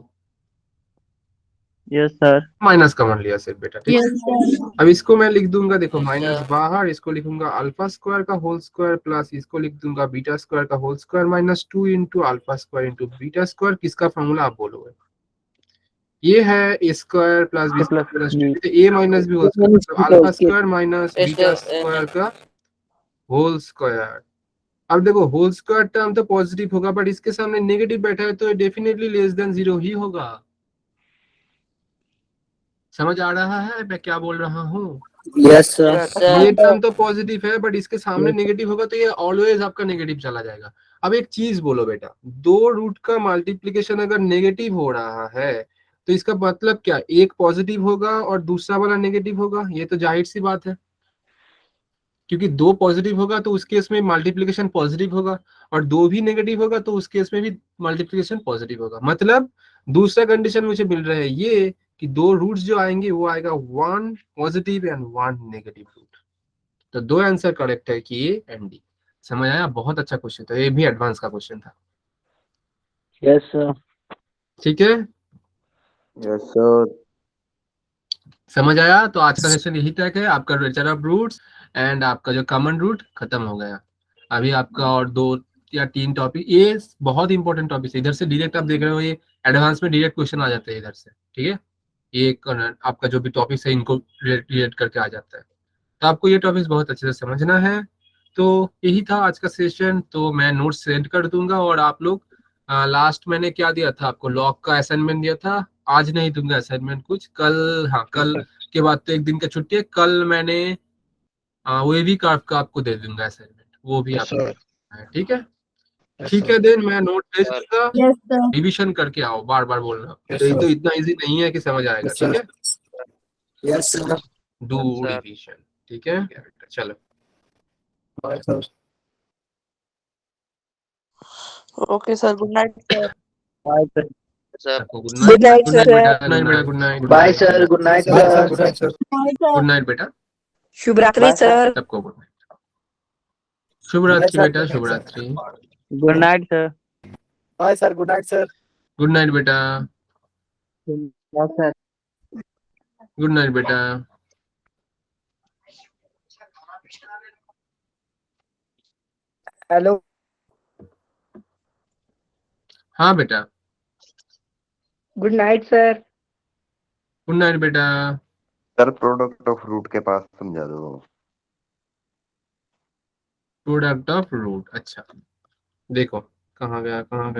Yes, sir. माइनस कॉमन लिया सिर्फ बेटा, ठीक है। Yes, sir. अब इसको मैं लिख दूंगा, देखो माइनस बाहर, इसको लिखूंगा अल्फा स्क्वायर का होल स्क्वायर प्लस इसको लिख दूंगा बीटा स्क्वायर का whole square minus 2 into alpha square into beta square. किसका फॉर्मूला आप बोलोगे, ये है ए square plus b plus square, a minus b whole square, मतलब alpha square minus beta square का होल स्क्वायर। अब देखो होल स्क्वायर टर्म तो पॉजिटिव होगा, बट इसके सामने नेगेटिव बैठा है तो डेफिनेटली लेस देन 0 ही होगा। समझ आ रहा है मैं क्या बोल रहा हूँ? Yes, sir. ये टर्म तो पॉजिटिव है बट इसके सामने नेगेटिव होगा तो ये ऑलवेज आपका नेगेटिव चला जाएगा। अब एक चीज बोलो बेटा, दो रूट का मल्टीप्लीकेशन अगर नेगेटिव हो रहा है तो इसका मतलब क्या, एक पॉजिटिव होगा और दूसरा वाला नेगेटिव होगा, ये तो जाहिर सी बात है, क्योंकि 2 पॉजिटिव होगा तो उस केस में मल्टीप्लिकेशन पॉजिटिव होगा, और 2 भी नेगेटिव होगा तो उस केस में भी मल्टीप्लिकेशन पॉजिटिव होगा। मतलब दूसरा कंडीशन मुझे मिल रहा है ये कि 2 रूट्स जो आएंगे वो आएगा 1 पॉजिटिव एंड 1 नेगेटिव रूट। तो 2 आंसर करेक्ट है कि ए एंड डी। समझ आया? बहुत अच्छा क्वेश्चन था, ये भी एडवांस का क्वेश्चन था। Yes, sir. ठीक है, Yes, sir. समझ आया? तो आज का सेशन यही तक है। आपका नेचर ऑफ रूट्स एंड आपका जो कॉमन रूट खत्म हो गया। अभी आपका और 2 या 3 टॉपिक, ये बहुत इंपॉर्टेंट टॉपिक है। इधर से डायरेक्ट आप देख रहे हो, ये एडवांस में डायरेक्ट क्वेश्चन आ जाते हैं इधर से। ठीक है, ये आपका जो भी टॉपिक है इनको रिलेट करके आ जाता है। तो आपको ये टॉपिक बहुत अच्छे से समझना है। तो यही था आज का सेशन। तो मैं नोट्स सेंड कर दूंगा, और आप लोग लास्ट मैंने क्या दिया था आपको, लॉग का असाइनमेंट दिया था। आज नहीं दूंगा असाइनमेंट कुछ, कल, हाँ कल के बाद तो एक दिन का छुट्टी है। कल मैंने वेवी कार्व का आपको दे दूंगा असाइनमेंट, वो भी आपको ठीक है। ठीक है, देन मैं नोट भेज दूंगा, रिविजन करके आओ, बार बार बोल रहा हूँ। तो इतना इजी नहीं है कि समझ आएगा। ठीक है, यस सर। Do revision. ठीक है, चलो okay sir, good night sir. सबको good Good night. night, good night sir. बेटा, गुड नाइट बेटा, good night. Bye sir, good night sir. Good night बेटा, शुभ रात्रि सर। सबको गुड नाइट। शुभ रात्रि बेटा, शुभ रात्रि। Good night, sir. Bye sir, good night sir. Good night बेटा, Yes, sir. गुड नाइट बेटा। हेलो। हाँ बेटा, good night sir. Good night बेटा। सर प्रोडक्ट ऑफ रूट के पास समझा दो। प्रोडक्ट ऑफ रूट, अच्छा देखो कहाँ गया, हाँ।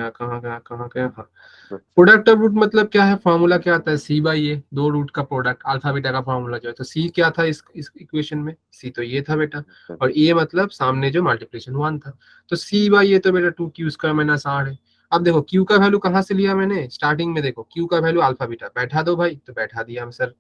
प्रोडक्ट ऑफ रूट मतलब क्या है, फॉर्मूला क्या आता है, सी बाई ए, 2 रूट का प्रोडक्ट, अल्फा बीटा का फॉर्मूला जो है। तो सी क्या था इस इक्वेशन में, सी तो ये था बेटा, और ए मतलब सामने जो मल्टीप्लिकेशन 1 था। तो सी बाई ए तो बेटा 2q स्क्वायर माइनस r है। अब देखो q का वैल्यू कहाँ से लिया मैंने, स्टार्टिंग में देखो q का वैल्यू अल्फा बीटा, बैठा दो भाई, तो बैठा दिया हम सर।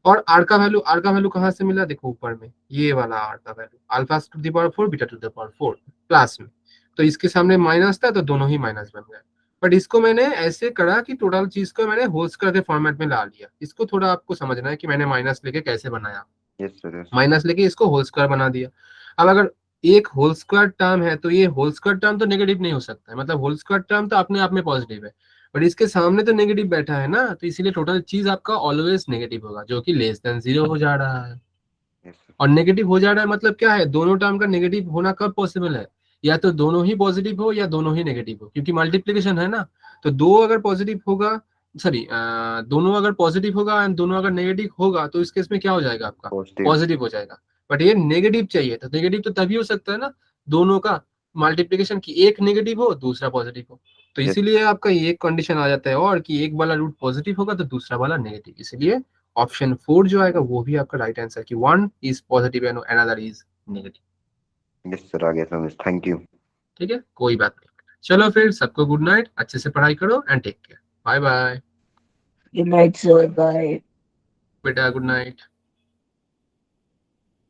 और r का वैल्यू कहाँ से मिला, देखो ऊपर में ये वाला r का value, alpha to the power 4 beta to the power 4 plus में, तो इसके सामने माइनस था तो दोनों ही माइनस बन गए। बट इसको मैंने ऐसे करा कि टोटल चीज को मैंने होल स्क्वायर के फॉर्मेट में ला लिया। इसको थोड़ा आपको समझना है कि मैंने माइनस लेके कैसे बनाया। Yes sir. माइनस लेके इसको होल स्क्वायर बना दिया। अब अगर एक होल स्क्वायर टर्म है तो ये होल स्क्वायर टर्म तो नेगेटिव नहीं हो सकता है, मतलब होल स्क्वायर टर्म तो अपने आप में पॉजिटिव है, बट इसके सामने तो नेगेटिव बैठा है ना, तो इसीलिए टोटल चीज आपका ऑलवेज नेगेटिव होगा, जो कि लेस देन 0 हो जा रहा है। Yes sir. और नेगेटिव हो जा रहा है मतलब क्या है, दोनों टर्म का नेगेटिव होना कब पॉसिबल है, या तो दोनों ही पॉजिटिव हो या दोनों ही नेगेटिव हो, क्योंकि मल्टीप्लिकेशन है ना। तो दो अगर पॉजिटिव होगा, सॉरी दोनों अगर पॉजिटिव होगा एंड दोनों अगर नेगेटिव होगा, तो इस केस में क्या हो जाएगा आपका, पॉजिटिव। पॉजिटिव हो जाएगा। बट ये नेगेटिव चाहिए, तो नेगेटिव तो तभी हो सकता है ना, दोनों का मल्टीप्लिकेशन की एक नेगेटिव हो दूसरा पॉजिटिव हो। तो Yes. इसीलिए आपका ये कंडीशन आ जाता है, और कि एक वाला रूट पॉजिटिव होगा तो दूसरा वाला नेगेटिव। इसलिए ऑप्शन 4 जो आएगा वो भी आपका राइट आंसर, कि 1 is positive and another is negative. Yes sir, आ गया समझ। Thank you. ठीक है, कोई बात नहीं। चलो फिर सबको गुड नाइट, अच्छे से पढ़ाई करो and take care, bye bye Good night, sir. Bye. बेटा, गुड नाइट।